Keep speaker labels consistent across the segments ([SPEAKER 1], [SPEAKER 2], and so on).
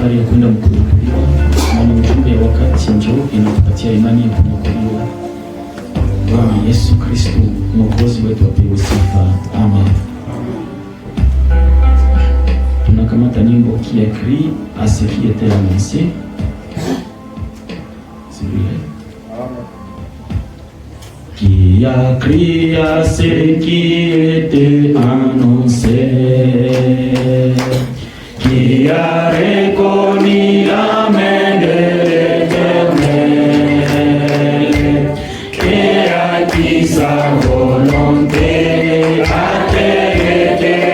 [SPEAKER 1] safari ya kwenda mkurupuliwa, maana ujumbe ya wakati njoo inatupatia imani ya kunyakuliwa. Bwana Yesu Kristo Mwokozi wetu apewe sifa. Amen. Tunakamata nyimbo qui est écrit à ce qui était annoncé. Qui a crié à ce qui était annoncé, qui a reconnu la main de l'Éternel, et à qui sa volonté a été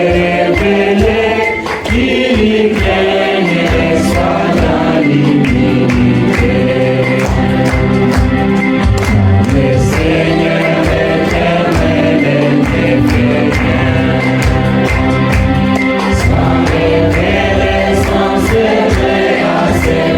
[SPEAKER 1] révélée, qu'il craigne et soit dans l'humilité. Le Seigneur éternel ne fait rien, sans révéler son secret à ses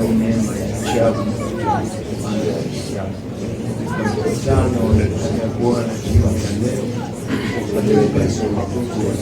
[SPEAKER 2] kwa hii neema ya ajabu mkutano ya kuona jioni ya leo katika mafunzo ya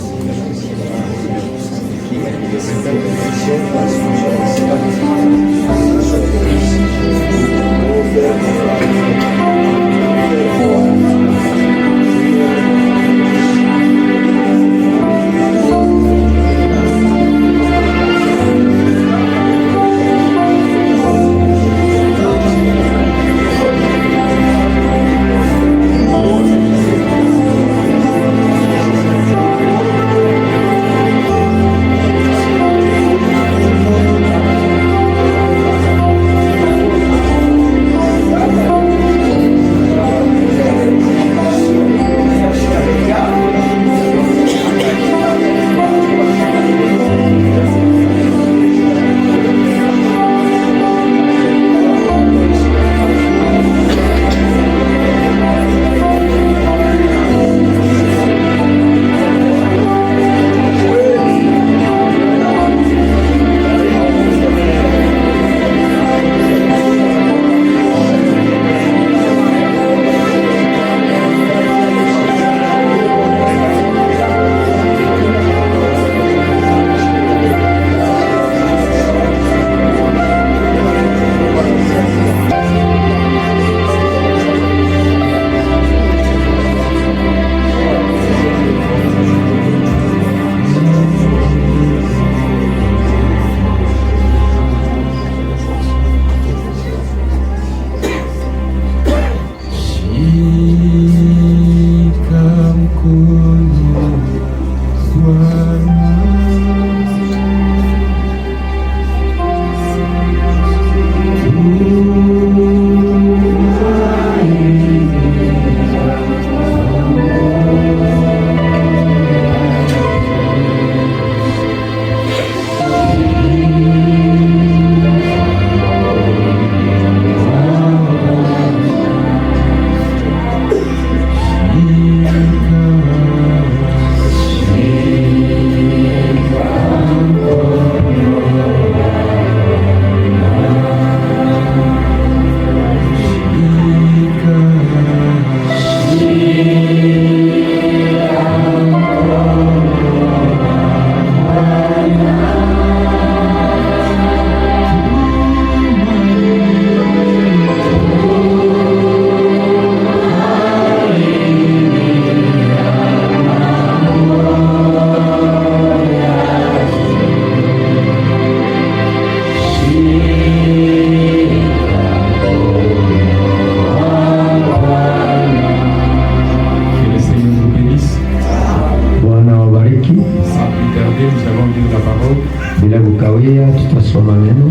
[SPEAKER 3] Bila kukawia tutasoma neno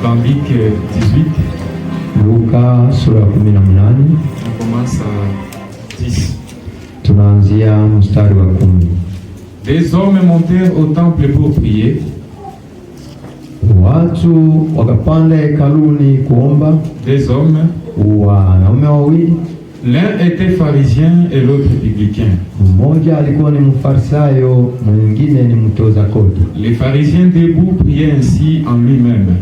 [SPEAKER 1] dans Luc 18.
[SPEAKER 3] Luka sura ya 18.
[SPEAKER 1] On commence à 10.
[SPEAKER 3] Tunaanzia mstari wa 10.
[SPEAKER 1] Des hommes montèrent au temple pour prier.
[SPEAKER 3] Watu wakapanda hekaluni kuomba.
[SPEAKER 1] Des hommes,
[SPEAKER 3] wanaume wawili.
[SPEAKER 1] L'un était pharisien et l'autre publicain.
[SPEAKER 3] Mmoja alikuwa ni mfarisayo, mwingine ni mtoza kodi.
[SPEAKER 1] Les pharisiens debout priaient ainsi en lui-même.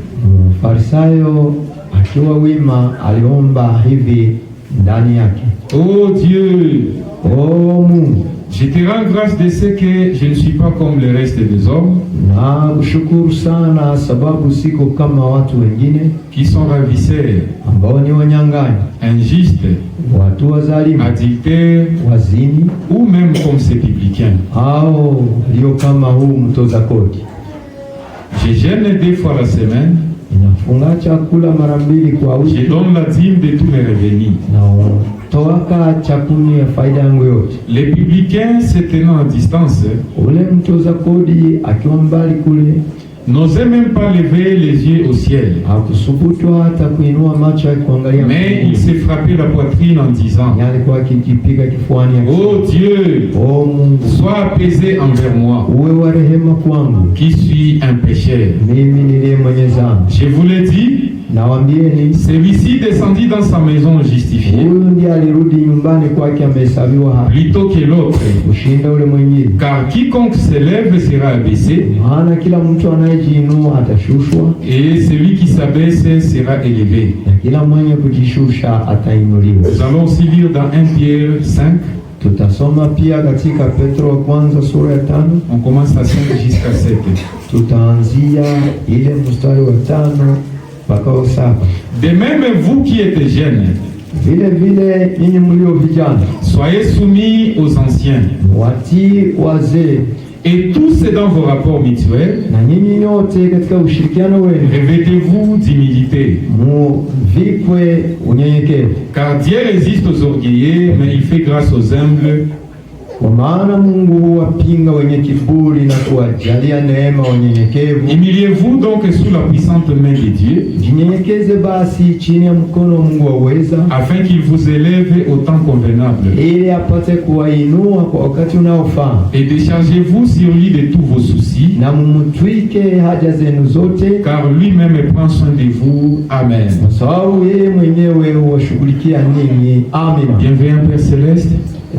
[SPEAKER 3] Mfarisayo akiwa wima aliomba hivi ndani yake:
[SPEAKER 1] Oh Dieu,
[SPEAKER 3] oh Mungu,
[SPEAKER 1] je te rends grâce de ce que je ne suis pas comme le reste des hommes,
[SPEAKER 3] na kushukuru sana sababu siko kama watu wengine
[SPEAKER 1] qui sont ravisseurs,
[SPEAKER 3] ambao ni wanyang'anyi,
[SPEAKER 1] injustes,
[SPEAKER 3] watu wazalimu,
[SPEAKER 1] adultères,
[SPEAKER 3] wazini,
[SPEAKER 1] ou même comme ces publicains.
[SPEAKER 3] au ndio kama huu mtoza kodi.
[SPEAKER 1] Je jeûne 2 fois la semaine.
[SPEAKER 3] Inafunga chakula mara 2 kwa wiki.
[SPEAKER 1] Je donne la dîme de tous mes revenus.
[SPEAKER 3] Na toaka chakuni ya faida yangu yote.
[SPEAKER 1] Les publicains se tenant à distance,
[SPEAKER 3] ule mtoza kodi akiwa mbali kule,
[SPEAKER 1] n'osait même pas lever les yeux au ciel.
[SPEAKER 3] Hakusubutwa hata kuinua macho yake kuangalia.
[SPEAKER 1] Mais il s'est frappé la poitrine en disant:
[SPEAKER 3] alikuwa akijipiga kifuani.
[SPEAKER 1] Oh Dieu,
[SPEAKER 3] oh Mungu,
[SPEAKER 1] sois apaisé envers moi,
[SPEAKER 3] uwe wa rehema kwangu,
[SPEAKER 1] qui suis un pécheur.
[SPEAKER 3] mimi niliye mwenye dhambi.
[SPEAKER 1] Je vous l'ai dit,
[SPEAKER 3] Nawaambieni,
[SPEAKER 4] celui-ci descendit dans sa maison justifié
[SPEAKER 3] huyu ndiye alirudi nyumbani kwake amehesabiwa haki
[SPEAKER 4] plutôt que l'autre.
[SPEAKER 3] kushinda ule mwingine.
[SPEAKER 4] Car quiconque s'élève sera abaissé,
[SPEAKER 3] Maana kila mtu anayejiinua atashushwa,
[SPEAKER 4] et celui qui s'abaisse sera élevé.
[SPEAKER 3] na kila mwenye kujishusha atainuliwa.
[SPEAKER 4] Nous allons aussi lire dans 1 Pierre 5.
[SPEAKER 3] Tutasoma pia katika Petro wa kwanza sura ya 5.
[SPEAKER 4] On commence à 5 jusqu'à 7.
[SPEAKER 3] Tutaanzia ile mstari wa 5 mpaka wa 7.
[SPEAKER 4] De même, vous qui êtes jeunes,
[SPEAKER 3] Vile vile nyinyi mlio vijana,
[SPEAKER 4] soyez soumis aux anciens,
[SPEAKER 3] watii wazee,
[SPEAKER 4] et tous dans vos rapports mutuels,
[SPEAKER 3] na nyinyi nyote katika ushirikiano wenu
[SPEAKER 4] revêtez-vous d'humilité.
[SPEAKER 3] muvikwe unyenyekevu,
[SPEAKER 4] Car Dieu résiste aux orgueilleux, mais il fait grâce aux humbles.
[SPEAKER 3] kwa maana Mungu huwapinga wenye kiburi na kuwajalia neema wanyenyekevu.
[SPEAKER 4] Humiliez-vous donc sous la puissante main de Dieu,
[SPEAKER 3] Jinyenyekeze basi chini ya mkono wa Mungu aweza,
[SPEAKER 4] afin qu'il vous élève au temps convenable.
[SPEAKER 3] ili apate kuwainua kwa wakati unaofaa,
[SPEAKER 4] Et déchargez-vous sur lui de tous vos soucis,
[SPEAKER 3] na mumtwike haja zenu zote,
[SPEAKER 4] car lui-même prend soin de vous. Amen.
[SPEAKER 3] kwa sababu yeye mwenyewe huwashughulikia ninyi. Amina.
[SPEAKER 4] Bienvenue Père Céleste,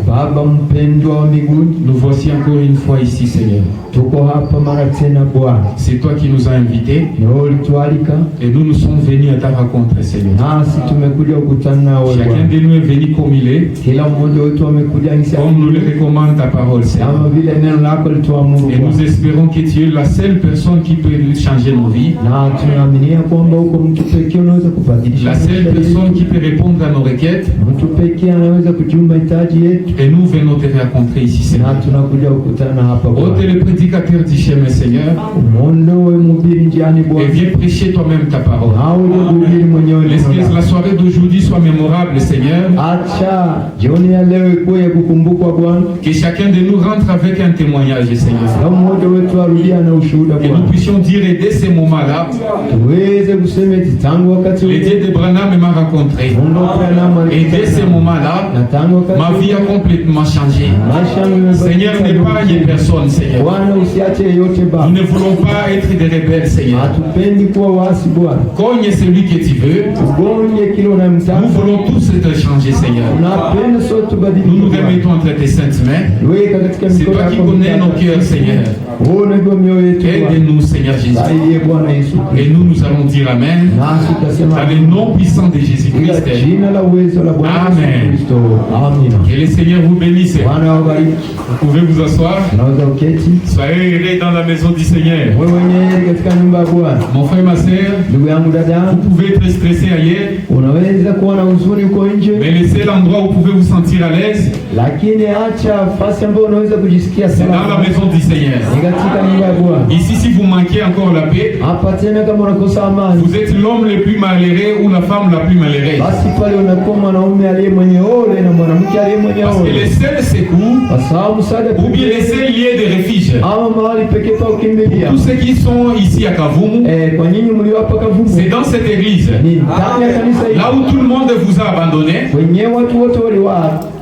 [SPEAKER 3] Baba mpendwa wa mbinguni,
[SPEAKER 4] nous voici encore une fois ici, Seigneur.
[SPEAKER 3] tuko hapa mara tena Bwana,
[SPEAKER 4] C'est toi qui nous as invités,
[SPEAKER 3] ni wewe ulitualika,
[SPEAKER 4] et nous sommes venus à ta rencontre, Seigneur.
[SPEAKER 3] nasi tumekuja kukutana nawe
[SPEAKER 4] Chacun
[SPEAKER 3] Bwana.
[SPEAKER 4] de nous est venu comme il est,
[SPEAKER 3] Kila mmoja wetu amekuja nisi
[SPEAKER 4] comme nous le recommande ta parole, Seigneur.
[SPEAKER 3] kama vile neno lako lituamuru
[SPEAKER 4] Et nous
[SPEAKER 3] Bwana,
[SPEAKER 4] espérons que tu es la seule personne qui peut changer nos vies,
[SPEAKER 3] na tunaaminia kwamba uko mtu pekee unaweza kubadilisha
[SPEAKER 4] la seule
[SPEAKER 3] maisha yetu.
[SPEAKER 4] personne qui peut répondre à nos requêtes.
[SPEAKER 3] Mtu pekee anaweza kujibu mahitaji yetu,
[SPEAKER 4] Et nous venons te rencontrer ici,
[SPEAKER 3] na
[SPEAKER 4] Seigneur.
[SPEAKER 3] tunakuja kukutana hapa
[SPEAKER 4] Ô
[SPEAKER 3] Bwana.
[SPEAKER 4] t'es le prédicateur du chemin, Seigneur,
[SPEAKER 3] Mwondoe mhubiri njiani
[SPEAKER 4] et
[SPEAKER 3] Bwana,
[SPEAKER 4] viens prêcher toi-même ta parole.
[SPEAKER 3] na uje kuhubiri mwenyewe
[SPEAKER 4] Laisse
[SPEAKER 3] neno
[SPEAKER 4] que
[SPEAKER 3] lako.
[SPEAKER 4] la soirée d'aujourd'hui soit mémorable, Seigneur.
[SPEAKER 3] Acha jioni ya leo ikuwe ya kukumbukwa Bwana,
[SPEAKER 4] Que chacun de nous rentre avec un témoignage, Seigneur.
[SPEAKER 3] na mmoja wetu arudia na ushuhuda
[SPEAKER 4] Que nous
[SPEAKER 3] Bwana,
[SPEAKER 4] puissions dire, et dès ces moments-là,
[SPEAKER 3] tuweze kusema eti tangu wakati
[SPEAKER 4] le Dieu
[SPEAKER 3] ule
[SPEAKER 4] de Branham m'a rencontré.
[SPEAKER 3] Mungu Branham
[SPEAKER 4] Et dès ces
[SPEAKER 3] alikutana,
[SPEAKER 4] moments-là,
[SPEAKER 3] na tangu wakati
[SPEAKER 4] ma vie a complètement changé.
[SPEAKER 3] maisha yangu
[SPEAKER 4] Seigneur,
[SPEAKER 3] yamebadilika.
[SPEAKER 4] n'épargne personne, Seigneur.
[SPEAKER 3] Bwana, usiache yeyote
[SPEAKER 4] Nous
[SPEAKER 3] Baba,
[SPEAKER 4] ne voulons pas être des rebelles, Seigneur.
[SPEAKER 3] hatupendi kuwa waasi Bwana,
[SPEAKER 4] Cogne celui que tu veux.
[SPEAKER 3] ugonje kile
[SPEAKER 4] Nous
[SPEAKER 3] unamtaka,
[SPEAKER 4] voulons tous être changés, Seigneur.
[SPEAKER 3] unapenda sote
[SPEAKER 4] Nous
[SPEAKER 3] tubadilike
[SPEAKER 4] nous
[SPEAKER 3] Bwana.
[SPEAKER 4] remettons entre tes saintes mains.
[SPEAKER 3] Weka katika
[SPEAKER 4] C'est
[SPEAKER 3] mikono
[SPEAKER 4] toi qui
[SPEAKER 3] yako
[SPEAKER 4] connais nos
[SPEAKER 3] mitatu.
[SPEAKER 4] cœurs, Seigneur.
[SPEAKER 3] Wewe unajua mioyo yetu Bwana.
[SPEAKER 4] Aide-nous, Seigneur Jésus.
[SPEAKER 3] Saidie Bwana Yesu
[SPEAKER 4] Et
[SPEAKER 3] Kristo.
[SPEAKER 4] nous allons dire Amen.
[SPEAKER 3] Nasi tutasema
[SPEAKER 4] Dans le nom puissant de
[SPEAKER 3] katika
[SPEAKER 4] Jésus-Christ.
[SPEAKER 3] jina la uwezo la Bwana
[SPEAKER 4] Amen.
[SPEAKER 3] Yesu Kristo. Amina.
[SPEAKER 4] Que le Seigneur vous bénisse.
[SPEAKER 3] Bwana wabariki.
[SPEAKER 4] Vous pouvez vous asseoir.
[SPEAKER 3] Unaweza uketi.
[SPEAKER 4] Soyez heureux dans la maison du Seigneur.
[SPEAKER 3] Wewe mwenyewe katika nyumba ya Bwana.
[SPEAKER 4] Mon frère, ma sœur,
[SPEAKER 3] Ndugu yangu, dada
[SPEAKER 4] vous
[SPEAKER 3] yangu,
[SPEAKER 4] pouvez être stressé ailleurs,
[SPEAKER 3] unaweza kuwa na huzuni uko nje,
[SPEAKER 4] mais le seul endroit où vous pouvez vous sentir à l'aise,
[SPEAKER 3] lakini acha nafasi ambayo unaweza kujisikia
[SPEAKER 4] c'est dans la
[SPEAKER 3] salama
[SPEAKER 4] maison du Seigneur.
[SPEAKER 3] ni katika nyumba ya Bwana.
[SPEAKER 4] Ici, si vous manquez encore la paix,
[SPEAKER 3] Hapa tena kama unakosa amani,
[SPEAKER 4] vous êtes l'homme le plus malheureux ou la femme la plus malheureuse.
[SPEAKER 3] basi pale unakuwa mwanaume aliye mwenye ole na mwanamke aliye mwenye
[SPEAKER 4] Parce que
[SPEAKER 3] ole,
[SPEAKER 4] le seul secours,
[SPEAKER 3] kwa sababu msaada
[SPEAKER 4] ou bien le seul lieu de refuge,
[SPEAKER 3] ama mahali pekee pa ukimbilia.
[SPEAKER 4] tous ceux qui sont ici à Kavumu,
[SPEAKER 3] Kwa nyinyi mlio hapa Kavumu,
[SPEAKER 4] c'est dans cette église,
[SPEAKER 3] ni ndani ya kanisa hili
[SPEAKER 4] là où tout le monde vous a abandonné,
[SPEAKER 3] wenye watu wote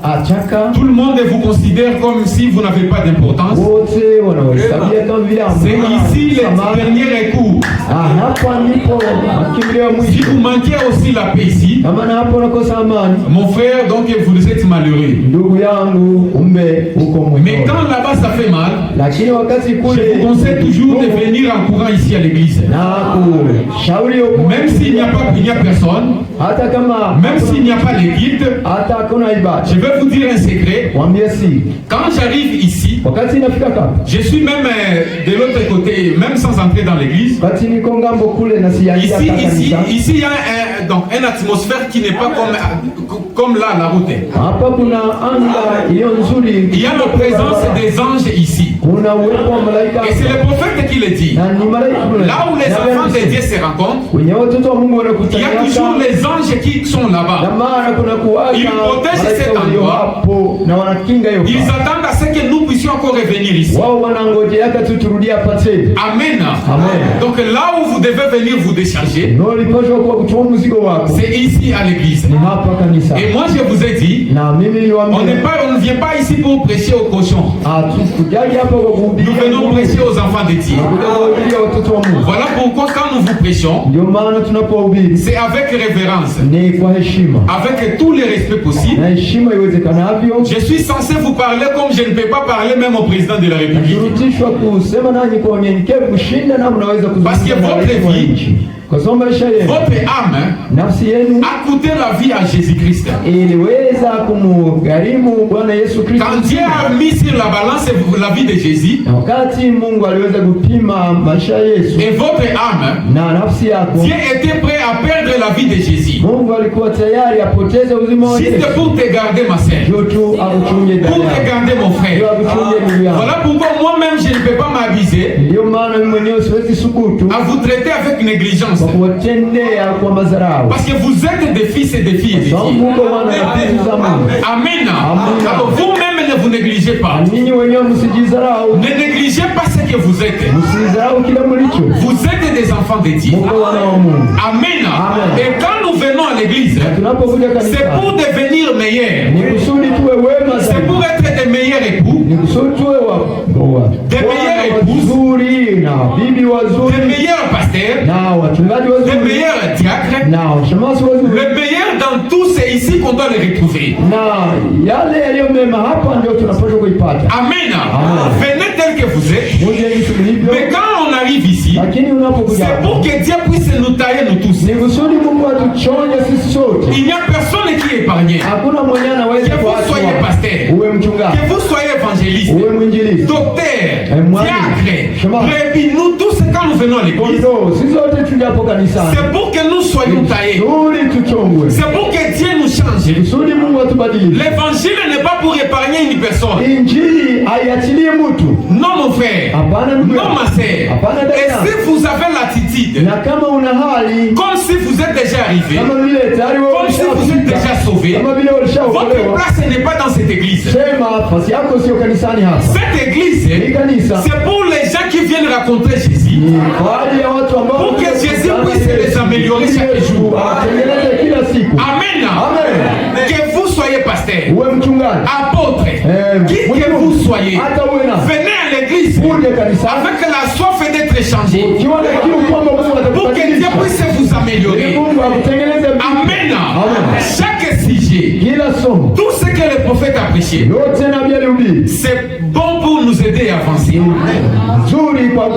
[SPEAKER 3] waliwaachaka,
[SPEAKER 4] tout le monde vous considère comme si vous n'avez pas d'importance.
[SPEAKER 3] wote wanawahesabia kama vile
[SPEAKER 4] C'est ici le
[SPEAKER 3] samani.
[SPEAKER 4] dernier recours.
[SPEAKER 3] Hapa ndipo makimbilio ya
[SPEAKER 4] Si
[SPEAKER 3] mwisho.
[SPEAKER 4] vous manquez aussi la paix ici,
[SPEAKER 3] Kama na hapo unakosa amani,
[SPEAKER 4] mon frère, donc vous êtes malheureux.
[SPEAKER 3] ndugu yangu, kumbe uko
[SPEAKER 4] Mais
[SPEAKER 3] mwenyewe.
[SPEAKER 4] quand là-bas ça fait mal,
[SPEAKER 3] Lakini wakati
[SPEAKER 4] je
[SPEAKER 3] kule
[SPEAKER 4] vous conseille toujours de venir en courant ici à l'église.
[SPEAKER 3] na kushauri huko,
[SPEAKER 4] Même s'il n'y a personne,
[SPEAKER 3] hata kama
[SPEAKER 4] même s'il n'y a pas les guides,
[SPEAKER 3] hata hakuna ibada,
[SPEAKER 4] je vais vous dire un secret.
[SPEAKER 3] mwambie si
[SPEAKER 4] Quand j'arrive ici,
[SPEAKER 3] wakati inafika kapa,
[SPEAKER 4] je suis même de l'autre côté, même sans entrer dans l'église.
[SPEAKER 3] wakati niko ngambo kule na sijaingia kanisa.
[SPEAKER 4] Ici, il y a donc une atmosphère qui n'est pas comme là, la route.
[SPEAKER 3] Hapa kuna anga iliyo nzuri,
[SPEAKER 4] Il y a la présence des anges ici.
[SPEAKER 3] kuna uwepo wa malaika,
[SPEAKER 4] Et c'est le prophète qui le dit.
[SPEAKER 3] na ni malaika kule.
[SPEAKER 4] Là où les enfants de Dieu se rencontrent,
[SPEAKER 3] Kwenye watoto wa Mungu
[SPEAKER 4] il y a toujours
[SPEAKER 3] wanakutana,
[SPEAKER 4] les anges qui sont
[SPEAKER 3] na
[SPEAKER 4] là-bas.
[SPEAKER 3] maana kuna kuwaka
[SPEAKER 4] Ils protègent
[SPEAKER 3] malaika
[SPEAKER 4] cet endroit territoire.
[SPEAKER 3] hapo na wanakinga hiyo.
[SPEAKER 4] Ils attendent à ce que nous puissions encore revenir ici.
[SPEAKER 3] Wao wanangojea hata tuturudie hapa tena.
[SPEAKER 4] Amen.
[SPEAKER 3] Amen.
[SPEAKER 4] Donc là où vous devez venir vous décharger,
[SPEAKER 3] Ndio ulipaswa kwa kutoa mzigo wako.
[SPEAKER 4] c'est ici à l'église.
[SPEAKER 3] Ni hapa kanisa.
[SPEAKER 4] Et moi je vous ai dit,
[SPEAKER 3] Na mimi niliwaambia
[SPEAKER 4] on ne vient pas ici pour prêcher aux cochons.
[SPEAKER 3] hatukujaji hapa kwa kuhubiri.
[SPEAKER 4] Nous venons prêcher aux enfants de Dieu.
[SPEAKER 3] Tunakuhubiria watoto wa Mungu.
[SPEAKER 4] Voilà pourquoi quand nous vous prêchons,
[SPEAKER 3] Ndio maana tunapohubiri
[SPEAKER 4] c'est avec révérence,
[SPEAKER 3] ni kwa heshima
[SPEAKER 4] avec tout le respect possible.
[SPEAKER 3] na heshima iwezekanavyo.
[SPEAKER 4] Je suis censé vous parler comme je ne peux pas parler même au président de la République.
[SPEAKER 3] Shurutishwa kusema nanyi kwa unyenyekevu kushinda na mnaweza
[SPEAKER 4] Parce que
[SPEAKER 3] kuzungumza na
[SPEAKER 4] votre
[SPEAKER 3] rais wa
[SPEAKER 4] vie,
[SPEAKER 3] nchi. Kwa sababu maisha yenu,
[SPEAKER 4] votre âme
[SPEAKER 3] nafsi yenu
[SPEAKER 4] a coûté la vie à Jésus-Christ.
[SPEAKER 3] iliweza kumgharimu Bwana Yesu Kristo.
[SPEAKER 4] Quand Dieu a mis sur la balance la vie de Jésus,
[SPEAKER 3] Na wakati Mungu aliweza kupima maisha ya Yesu
[SPEAKER 4] et votre âme,
[SPEAKER 3] na nafsi yako,
[SPEAKER 4] Dieu était prêt à perdre la vie de Jésus.
[SPEAKER 3] Mungu alikuwa tayari apoteze uzima wa
[SPEAKER 4] Juste
[SPEAKER 3] Yesu
[SPEAKER 4] pour te garder, ma sœur.
[SPEAKER 3] ndio tu akuchunge
[SPEAKER 4] Pour
[SPEAKER 3] dada
[SPEAKER 4] te
[SPEAKER 3] yako,
[SPEAKER 4] garder, mon
[SPEAKER 3] ndio
[SPEAKER 4] frère.
[SPEAKER 3] akuchunge ndugu yako.
[SPEAKER 4] Voilà pourquoi moi-même je ne peux pas m'abuser
[SPEAKER 3] Ndio maana mimi mwenyewe siwezi subutu
[SPEAKER 4] à vous traiter avec négligence.
[SPEAKER 3] kwa kuwatendea kwa madharau.
[SPEAKER 4] Parce que vous êtes des fils et des filles de
[SPEAKER 3] Sababu
[SPEAKER 4] Dieu.
[SPEAKER 3] Mungu wana rafiki za Mungu.
[SPEAKER 4] Amen.
[SPEAKER 3] Amen.
[SPEAKER 4] Alors vous-même ne vous négligez pas.
[SPEAKER 3] Ninyi wenyewe msijidharau,
[SPEAKER 4] Ne négligez pas ce que vous êtes.
[SPEAKER 3] msidharau kile mlicho.
[SPEAKER 4] Vous êtes des enfants de Dieu.
[SPEAKER 3] Mungu wana wa Mungu.
[SPEAKER 4] Amen.
[SPEAKER 3] Amen.
[SPEAKER 4] Et quand nous venons à l'église,
[SPEAKER 3] Tunapokuja
[SPEAKER 4] c'est
[SPEAKER 3] kanisa
[SPEAKER 4] pour devenir meilleurs.
[SPEAKER 3] ni kusudi tuwe wema
[SPEAKER 4] C'est
[SPEAKER 3] zaidi.
[SPEAKER 4] pour être des meilleurs époux,
[SPEAKER 3] Ni kusudi tuwe wa
[SPEAKER 4] Des meilleures
[SPEAKER 3] bwana
[SPEAKER 4] épouses.
[SPEAKER 3] wazuri na bibi
[SPEAKER 4] des
[SPEAKER 3] wazuri
[SPEAKER 4] meilleurs pasteurs,
[SPEAKER 3] na wachungaji
[SPEAKER 4] des
[SPEAKER 3] wazuri
[SPEAKER 4] meilleurs diacres.
[SPEAKER 3] na washemasi wazuri
[SPEAKER 4] Le meilleur dans tout, c'est ici qu'on doit les retrouver.
[SPEAKER 3] na yale yaliyo mema hapa ndio tunapaswa kuipata.
[SPEAKER 4] Amen.
[SPEAKER 3] Amen.
[SPEAKER 4] Venez tel que vous êtes.
[SPEAKER 3] Muje jinsi mlivyo,
[SPEAKER 4] Mais quand on arrive ici,
[SPEAKER 3] lakini unapokuja
[SPEAKER 4] c'est pour que Dieu puisse nous tailler nous tous.
[SPEAKER 3] ni kusudi Mungu atuchonye sisi sote.
[SPEAKER 4] Il n'y a personne qui est épargné.
[SPEAKER 3] Hakuna mwenye anaweza
[SPEAKER 4] Que vous soyez pasteur,
[SPEAKER 3] uwe mchungaji,
[SPEAKER 4] que vous soyez évangéliste,
[SPEAKER 3] uwe mwinjilisti,
[SPEAKER 4] docteur,
[SPEAKER 3] mwalimu,
[SPEAKER 4] diacre,
[SPEAKER 3] chemin.
[SPEAKER 4] et nous tous quand nous venons à l'église,
[SPEAKER 3] kondoo, sisi sote tujapo kanisani
[SPEAKER 4] c'est pour que nous soyons taillés.
[SPEAKER 3] kusudi tuchongwe,
[SPEAKER 4] C'est pour que Dieu nous change.
[SPEAKER 3] kusudi Mungu atubadilishe.
[SPEAKER 4] L'évangile n'est pas pour épargner une personne.
[SPEAKER 3] Injili haiachilie mtu.
[SPEAKER 4] Non, mon frère.
[SPEAKER 3] Hapana ndugu
[SPEAKER 4] Non,
[SPEAKER 3] yangu.
[SPEAKER 4] ma sœur.
[SPEAKER 3] Hapana dada
[SPEAKER 4] Et
[SPEAKER 3] yangu.
[SPEAKER 4] si vous avez l'attitude,
[SPEAKER 3] Na kama una hali
[SPEAKER 4] comme si vous êtes déjà arrivé,
[SPEAKER 3] kama vile tayari wewe
[SPEAKER 4] comme si vous êtes déjà
[SPEAKER 3] ulishafika,
[SPEAKER 4] sauvé,
[SPEAKER 3] kama vile
[SPEAKER 4] votre
[SPEAKER 3] ulishaokolewa,
[SPEAKER 4] place n'est pas dans cette église.
[SPEAKER 3] sema nafasi yako sio kanisani hapa.
[SPEAKER 4] Cette église,
[SPEAKER 3] Hii kanisa
[SPEAKER 4] c'est pour les gens qui viennent rencontrer Jésus.
[SPEAKER 3] ni kwa ajili ya watu ambao
[SPEAKER 4] Pour que
[SPEAKER 3] wanakuja
[SPEAKER 4] Jésus
[SPEAKER 3] kukutana
[SPEAKER 4] puisse
[SPEAKER 3] na
[SPEAKER 4] les
[SPEAKER 3] Yesu.
[SPEAKER 4] améliorer chaque
[SPEAKER 3] Yesu
[SPEAKER 4] jour.
[SPEAKER 3] awatengeneze kila siku.
[SPEAKER 4] Amen.
[SPEAKER 3] Amen.
[SPEAKER 4] Que vous soyez pasteur,
[SPEAKER 3] Uwe mchungaji,
[SPEAKER 4] apôtre, qui que vous soyez,
[SPEAKER 3] hata uwe na
[SPEAKER 4] venez à l'église
[SPEAKER 3] uje kanisani
[SPEAKER 4] avec la soif d'être changé.
[SPEAKER 3] ukiwa na kiu kwamba Mungu
[SPEAKER 4] Pour que Dieu
[SPEAKER 3] atakubadilisha.
[SPEAKER 4] puisse vous
[SPEAKER 3] Ili
[SPEAKER 4] améliorer.
[SPEAKER 3] Mungu akutengeneze vitu.
[SPEAKER 4] Amen.
[SPEAKER 3] Amen.
[SPEAKER 4] Chaque sujet,
[SPEAKER 3] Kila somo
[SPEAKER 4] tout ce que le prophète a prêché,
[SPEAKER 3] yote nabii alihubiri
[SPEAKER 4] c'est bon pour nous aider à avancer.
[SPEAKER 3] nzuri kwa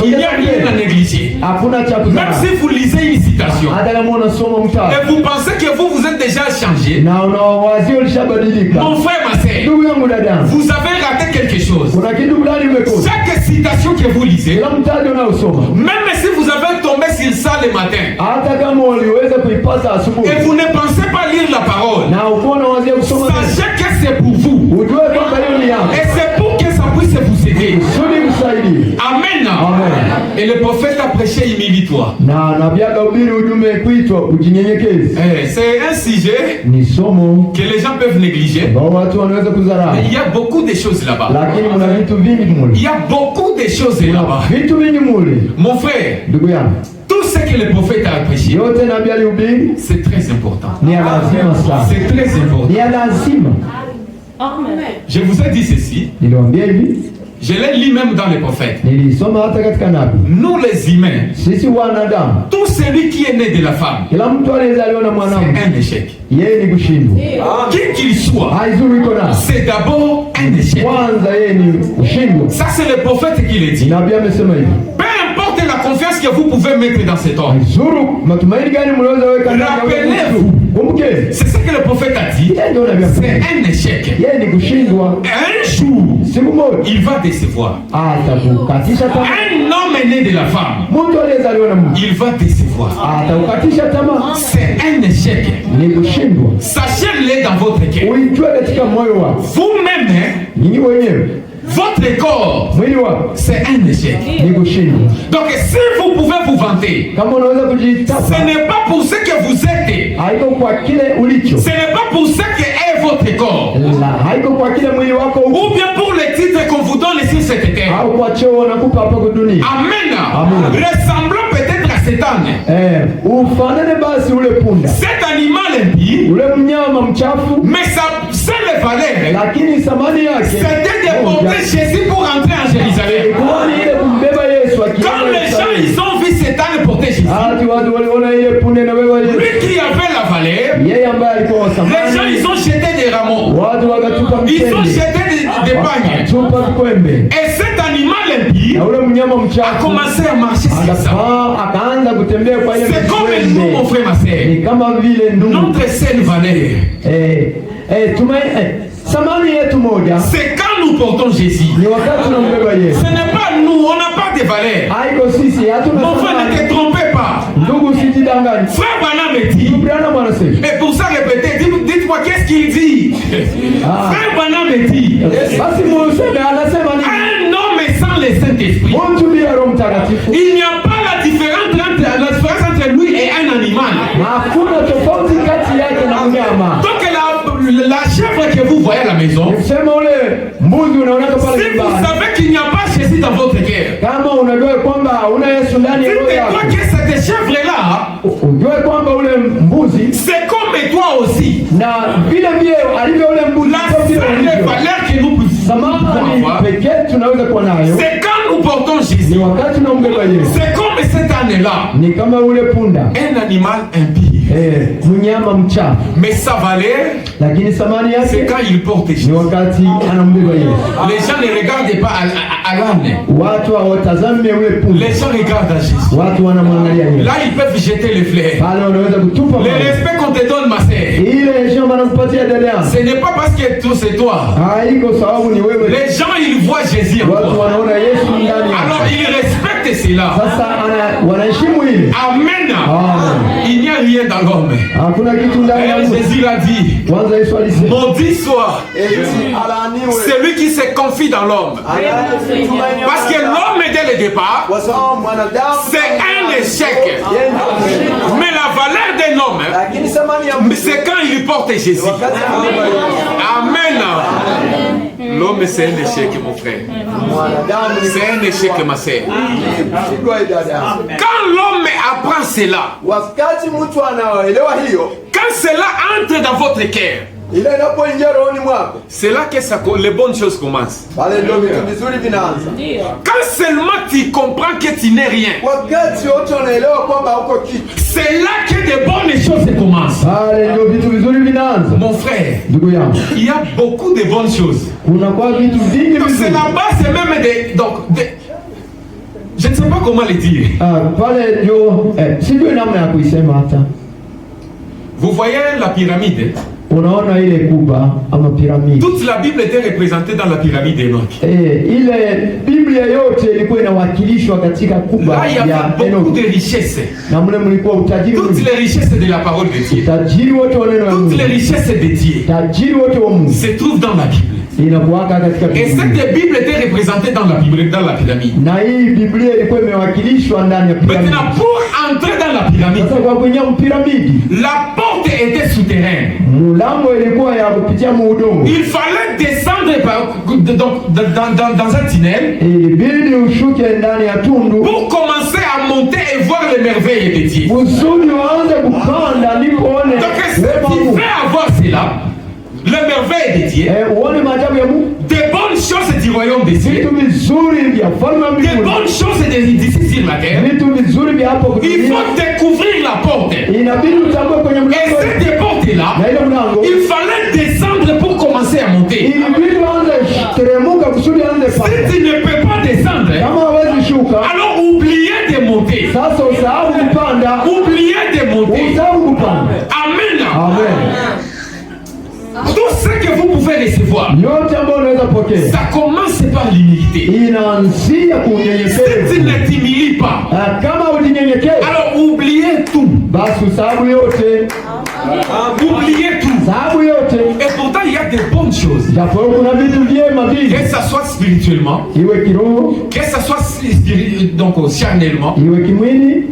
[SPEAKER 4] Il n'y a rien à
[SPEAKER 3] kutusogeza.
[SPEAKER 4] négliger.
[SPEAKER 3] Hakuna cha
[SPEAKER 4] Même
[SPEAKER 3] kudharau.
[SPEAKER 4] si vous lisez une citation
[SPEAKER 3] Hata kama unasoma mtaa
[SPEAKER 4] et vous pensez que vous êtes déjà changé,
[SPEAKER 3] na unawazia ulishabadilika,
[SPEAKER 4] mon frère, ma sœur,
[SPEAKER 3] ndugu yangu, dada yangu,
[SPEAKER 4] vous avez raté quelque chose.
[SPEAKER 3] kuna kitu fulani umekosa.
[SPEAKER 4] Chaque citation que vous lisez,
[SPEAKER 3] Kila mtaji unaosoma,
[SPEAKER 4] même si vous avez tombé sur ça le matin
[SPEAKER 3] hata kama uliweza kuipata asubuhi
[SPEAKER 4] et vous ne pensez pas lire la parole,
[SPEAKER 3] na uko unawazia kusoma,
[SPEAKER 4] sachez que c'est pour vous
[SPEAKER 3] ujue kwamba hiyo ni yako
[SPEAKER 4] et c'est pour que ça puisse vous aider.
[SPEAKER 3] kusudi kusaidie.
[SPEAKER 4] Amen.
[SPEAKER 3] Amen.
[SPEAKER 4] Et le prophète a prêché humilie-toi.
[SPEAKER 3] Na nabii akahubiri ujumbe kuitwa ujinyenyekeze.
[SPEAKER 4] C'est un sujet
[SPEAKER 3] Ni somo
[SPEAKER 4] que les gens peuvent négliger.
[SPEAKER 3] ambao watu wanaweza kudharau,
[SPEAKER 4] Mais il y a beaucoup de choses là-bas.
[SPEAKER 3] lakini kuna vitu vingi
[SPEAKER 4] Il
[SPEAKER 3] mule,
[SPEAKER 4] y a beaucoup de choses là-bas.
[SPEAKER 3] vitu vingi mule,
[SPEAKER 4] Mon frère,
[SPEAKER 3] ndugu yangu,
[SPEAKER 4] tout ce que le prophète a prêché,
[SPEAKER 3] yote nabii alihubiri
[SPEAKER 4] c'est très important.
[SPEAKER 3] ni ya lazima sana,
[SPEAKER 4] C'est très important.
[SPEAKER 3] ni ya lazima.
[SPEAKER 4] Je vous ai dit ceci.
[SPEAKER 3] Niliwaambia hivi,
[SPEAKER 4] Je l'ai lu même dans les prophètes.
[SPEAKER 3] nilisoma hata katika nabii,
[SPEAKER 4] Nous les humains,
[SPEAKER 3] sisi wanadamu,
[SPEAKER 4] tout celui qui est né de la femme,
[SPEAKER 3] kila mtu aliyezaliwa na
[SPEAKER 4] c'est
[SPEAKER 3] mwanamke
[SPEAKER 4] un échec.
[SPEAKER 3] yeye ni kushindwa,
[SPEAKER 4] Qui qu'il soit,
[SPEAKER 3] haizuru iko na
[SPEAKER 4] c'est d'abord un échec.
[SPEAKER 3] kwanza, yeye ni kushindwa.
[SPEAKER 4] Ça, c'est le prophète qui le dit.
[SPEAKER 3] Nabii amesema hivi,
[SPEAKER 4] Peu importe la confiance que vous pouvez mettre dans cet homme.
[SPEAKER 3] haizuru matumaini gani mnaweza weka ndani ya huyu
[SPEAKER 4] Rappelez-vous.
[SPEAKER 3] mtu. Kumbuke,
[SPEAKER 4] C'est ce que le prophète a dit.
[SPEAKER 3] yeye ndio nabii
[SPEAKER 4] C'est
[SPEAKER 3] amesema,
[SPEAKER 4] un échec.
[SPEAKER 3] yeye ni kushindwa.
[SPEAKER 4] Un jour,
[SPEAKER 3] Siku moja
[SPEAKER 4] il va décevoir.
[SPEAKER 3] atakukatisha tamaa.
[SPEAKER 4] Un homme est né de la femme.
[SPEAKER 3] Mtu aliyezaliwa na Mungu
[SPEAKER 4] Il va décevoir.
[SPEAKER 3] ataukatisha tamaa,
[SPEAKER 4] C'est un échec.
[SPEAKER 3] ni kushindwa.
[SPEAKER 4] Sachez-le dans votre cœur.
[SPEAKER 3] Uijue katika moyo wako,
[SPEAKER 4] Vous-même, hein,
[SPEAKER 3] nyinyi wenyewe,
[SPEAKER 4] votre corps,
[SPEAKER 3] mwili wako
[SPEAKER 4] c'est un échec.
[SPEAKER 3] ni kushindwa.
[SPEAKER 4] Donc si vous pouvez vous vanter,
[SPEAKER 3] Kama unaweza
[SPEAKER 4] ce
[SPEAKER 3] kujitapa,
[SPEAKER 4] n'est pas pour ce que vous êtes.
[SPEAKER 3] haiko kwa kile ulicho,
[SPEAKER 4] Ce n'est pas pour ce que est votre corps.
[SPEAKER 3] haiko kwa kile mwili wako
[SPEAKER 4] Ou bien pour les titres qu'on vous donne ici cette terre.
[SPEAKER 3] au kwa cheo nakupa hapa kwa dunia.
[SPEAKER 4] Amen.
[SPEAKER 3] Amen.
[SPEAKER 4] Ressemblant peut-être à cet âne.
[SPEAKER 3] Ufanane basi ule punda,
[SPEAKER 4] Cet animal impie,
[SPEAKER 3] ule mnyama mchafu,
[SPEAKER 4] mais sa seule valeur,
[SPEAKER 3] lakini thamani yake
[SPEAKER 4] c'était de porter Jésus pour entrer en Jérusalem.
[SPEAKER 3] ilikuwa ni ile kumbeba Yesu
[SPEAKER 4] Quand les gens
[SPEAKER 3] akienda.
[SPEAKER 4] ils ont vu cet âne porter Jésus,
[SPEAKER 3] Hadi watu waliona ile punde na beba Yesu,
[SPEAKER 4] lui qui avait la valeur,
[SPEAKER 3] yeye ambaye alikuwa wa
[SPEAKER 4] les gens
[SPEAKER 3] thamani,
[SPEAKER 4] ils ont jeté des rameaux,
[SPEAKER 3] watu wakatupa
[SPEAKER 4] ils ont
[SPEAKER 3] mtende,
[SPEAKER 4] jeté des pagnes.
[SPEAKER 3] wakatupa vikwembe,
[SPEAKER 4] Et cet animal impie
[SPEAKER 3] na ule mnyama
[SPEAKER 4] a
[SPEAKER 3] mchafu
[SPEAKER 4] commencé à marcher sur ça.
[SPEAKER 3] akaanza kutembea kwa ile
[SPEAKER 4] C'est comme nous, mon frère, ma sœur.
[SPEAKER 3] ni kama vile ndugu.
[SPEAKER 4] Notre seule valeur,
[SPEAKER 3] Thamani yetu moja
[SPEAKER 4] c'est quand nous portons Jésus.
[SPEAKER 3] ni wakati tunambeba Yesu.
[SPEAKER 4] Ce n'est pas nous, on n'a pas de valeur.
[SPEAKER 3] Haiko sisi, hatuna
[SPEAKER 4] Mon frère, ne
[SPEAKER 3] thamani.
[SPEAKER 4] te trompez pas.
[SPEAKER 3] Ndugu, usijidanganye.
[SPEAKER 4] Frère Branham me dit,
[SPEAKER 3] Bwana mwanasema.
[SPEAKER 4] et pour ça répétez, dites-moi qu'est-ce qu'il dit. Frère Branham me dit,
[SPEAKER 3] Basi museme anasema nini?
[SPEAKER 4] un homme sans le Saint-Esprit,
[SPEAKER 3] Mtu bila Roho Mtakatifu.
[SPEAKER 4] il n'y a pas la différence entre lui et un animal.
[SPEAKER 3] Hakuna tofauti kati yake na mnyama.
[SPEAKER 4] Donc la chèvre que vous voyez à la maison,
[SPEAKER 3] Sema ule mbuzi unaona pale
[SPEAKER 4] si vous
[SPEAKER 3] nyumbani.
[SPEAKER 4] savez qu'il n'y a pas Jésus dans votre cœur,
[SPEAKER 3] Kama unajua kwamba una Yesu ndani ya roho
[SPEAKER 4] dites-moi
[SPEAKER 3] yako.
[SPEAKER 4] que cette chèvre-là,
[SPEAKER 3] Ujue kwamba ule mbuzi
[SPEAKER 4] c'est comme toi aussi.
[SPEAKER 3] na vile vile alivyo ule mbuzi
[SPEAKER 4] La
[SPEAKER 3] kwa vile
[SPEAKER 4] seule
[SPEAKER 3] alivyo.
[SPEAKER 4] valeur que nous pouvons
[SPEAKER 3] Samahani
[SPEAKER 4] avoir,
[SPEAKER 3] pekee tunaweza kuwa nayo
[SPEAKER 4] c'est quand nous portons
[SPEAKER 3] ni
[SPEAKER 4] Jésus.
[SPEAKER 3] wakati tunambeba Yesu.
[SPEAKER 4] C'est comme cet âne-là,
[SPEAKER 3] Ni kama ule punda,
[SPEAKER 4] un animal impie.
[SPEAKER 3] mnyama mchafu,
[SPEAKER 4] Mais sa valeur,
[SPEAKER 3] lakini thamani
[SPEAKER 4] c'est
[SPEAKER 3] yake
[SPEAKER 4] quand il porte
[SPEAKER 3] ni
[SPEAKER 4] Jésus.
[SPEAKER 3] wakati anambeba Yesu.
[SPEAKER 4] Les gens ne regardent pas à l'âne.
[SPEAKER 3] Watu hawatazame ule punda,
[SPEAKER 4] Les gens regardent à Jésus.
[SPEAKER 3] watu wanamwangalia Yesu.
[SPEAKER 4] Là, ils peuvent jeter les fleurs.
[SPEAKER 3] Pale wanaweza kutupa
[SPEAKER 4] Le
[SPEAKER 3] mawe.
[SPEAKER 4] respect qu'on te donne, ma sœur,
[SPEAKER 3] Ile heshima wanakupatia dada yangu,
[SPEAKER 4] ce n'est pas parce que c'est toi.
[SPEAKER 3] haiko sababu ni wewe.
[SPEAKER 4] Les gens, ils voient Jésus en
[SPEAKER 3] Watu
[SPEAKER 4] toi.
[SPEAKER 3] wanaona Yesu ndani
[SPEAKER 4] Alors,
[SPEAKER 3] yako.
[SPEAKER 4] ils respectent cela.
[SPEAKER 3] Sasa wanaheshimu ile.
[SPEAKER 4] Amen.
[SPEAKER 3] Amen.
[SPEAKER 4] Il n'y a rien dans l'homme.
[SPEAKER 3] Hakuna kitu ndani ya
[SPEAKER 4] Et
[SPEAKER 3] mtu.
[SPEAKER 4] Jésus l'a dit.
[SPEAKER 3] Kwanza Yesu alisema,
[SPEAKER 4] Maudit soit
[SPEAKER 2] Alaaniwe.
[SPEAKER 4] celui qui se confie dans l'homme.
[SPEAKER 2] Anayetumaini
[SPEAKER 4] Parce que l'homme, dès le départ,
[SPEAKER 2] kwa sababu mwanadamu
[SPEAKER 4] c'est un échec.
[SPEAKER 2] yeye ndiye.
[SPEAKER 4] Mais la valeur d'un homme,
[SPEAKER 2] Lakini thamani ya mtu
[SPEAKER 4] c'est quand il porte Jésus.
[SPEAKER 2] wakati anambeba Yesu.
[SPEAKER 4] Amen. L'homme, c'est un échec, mon frère.
[SPEAKER 2] Mwanadamu ni
[SPEAKER 4] C'est un échec, ma sœur.
[SPEAKER 2] kushindwa dada.
[SPEAKER 4] Quand l'homme apprend cela,
[SPEAKER 2] Wakati mtu anaelewa hiyo,
[SPEAKER 4] quand cela entre dans votre cœur,
[SPEAKER 2] ile inapoingia rohoni mwako,
[SPEAKER 4] c'est là que les bonnes choses commencent.
[SPEAKER 2] pale ndio vitu vizuri vinaanza.
[SPEAKER 4] Quand seulement tu comprends que tu n'es rien,
[SPEAKER 2] Wakati wote unaelewa kwamba hauko kitu,
[SPEAKER 4] c'est là que de bonnes choses commencent.
[SPEAKER 3] pale ndio vitu vizuri vinaanza.
[SPEAKER 4] Mon frère,
[SPEAKER 3] Ndugu yangu,
[SPEAKER 4] il y a beaucoup de bonnes choses.
[SPEAKER 3] kuna kwa vitu vingi
[SPEAKER 4] Donc c'est
[SPEAKER 3] vizuri.
[SPEAKER 4] la base même je ne sais pas comment le dire.
[SPEAKER 3] Pale ndio sijui namna ya kuisema hata.
[SPEAKER 4] Vous voyez la pyramide?
[SPEAKER 3] Unaona ile kuba ama piramidi.
[SPEAKER 4] Toute la Bible était représentée dans la pyramide d'Enoch.
[SPEAKER 3] Ile Biblia yote ilikuwa inawakilishwa katika kuba
[SPEAKER 4] Là, il y
[SPEAKER 3] ya
[SPEAKER 4] avait beaucoup de
[SPEAKER 3] Enoki.
[SPEAKER 4] richesses.
[SPEAKER 3] Na mle mlikuwa utajiri
[SPEAKER 4] Toutes
[SPEAKER 3] mwingi.
[SPEAKER 4] les richesses de la parole de Dieu.
[SPEAKER 3] Utajiri wote wa neno la
[SPEAKER 4] Toutes les
[SPEAKER 3] Mungu.
[SPEAKER 4] richesses de Dieu
[SPEAKER 3] Utajiri wote wa Mungu
[SPEAKER 4] se trouvent dans la Bible.
[SPEAKER 3] inakuwaka katika
[SPEAKER 4] Et
[SPEAKER 3] Biblia.
[SPEAKER 4] cette Bible était représentée dans la Bible, dans la pyramide.
[SPEAKER 3] Na hii Biblia ilikuwa imewakilishwa ndani ya piramidi.
[SPEAKER 4] Maintenant, pour entrer dans la pyramide,
[SPEAKER 3] Sasa kwa kuingia piramidi,
[SPEAKER 4] la porte était souterraine.
[SPEAKER 3] mlango ilikuwa ya kupitia muudongo.
[SPEAKER 4] Il fallait descendre dans un tunnel
[SPEAKER 3] Ilibidi ushuke ndani ya tundu
[SPEAKER 4] pour commencer à monter et voir les merveilles de Dieu.
[SPEAKER 3] kusudi waanze kupanda ndipo uone
[SPEAKER 4] Donc, si
[SPEAKER 3] wema wa
[SPEAKER 4] tu
[SPEAKER 3] Mungu.
[SPEAKER 4] veux avoir cela, les merveilles de Dieu,
[SPEAKER 3] Uone maajabu ya Mungu,
[SPEAKER 4] des bonnes choses du royaume de Dieu,
[SPEAKER 3] vitu vizuri vya falme wa
[SPEAKER 4] des
[SPEAKER 3] mbinguni,
[SPEAKER 4] bonnes choses d'ici sur la terre,
[SPEAKER 3] vitu vizuri vya hapo
[SPEAKER 4] il
[SPEAKER 3] kudunia.
[SPEAKER 4] faut découvrir la porte.
[SPEAKER 3] Inabidi utambue kwenye
[SPEAKER 4] Et
[SPEAKER 3] mlango
[SPEAKER 4] cette porte-là,
[SPEAKER 3] na ile mlango,
[SPEAKER 4] il fallait descendre pour commencer à monter.
[SPEAKER 3] ilibidi waanze teremuka kusudi aanze
[SPEAKER 4] Si
[SPEAKER 3] panda.
[SPEAKER 4] tu ne peux pas descendre,
[SPEAKER 3] Kama hawezi shuka,
[SPEAKER 4] alors oubliez de monter.
[SPEAKER 3] sasa usahau kupanda,
[SPEAKER 4] Oubliez de monter.
[SPEAKER 3] usahau kupanda.
[SPEAKER 4] Amen.
[SPEAKER 3] Amen.
[SPEAKER 4] Tout ce que vous pouvez recevoir,
[SPEAKER 3] Yote ambayo unaweza pokea
[SPEAKER 4] ça commence par l'humilité.
[SPEAKER 3] inaanzia
[SPEAKER 4] Si tu
[SPEAKER 3] kunyenyekea.
[SPEAKER 4] ne t'humilies pas,
[SPEAKER 3] Kama ujinyenyekea,
[SPEAKER 4] alors oubliez tout.
[SPEAKER 3] basi usahau yote,
[SPEAKER 4] Oubliez tout.
[SPEAKER 3] sababu yote.
[SPEAKER 4] Et pourtant, il y a de bonnes choses.
[SPEAKER 3] Japo kuna vitu vyema vingi,
[SPEAKER 4] Que ça soit spirituellement,
[SPEAKER 3] iwe kiroho,
[SPEAKER 4] que ça soit donc charnellement,
[SPEAKER 3] iwe kimwili,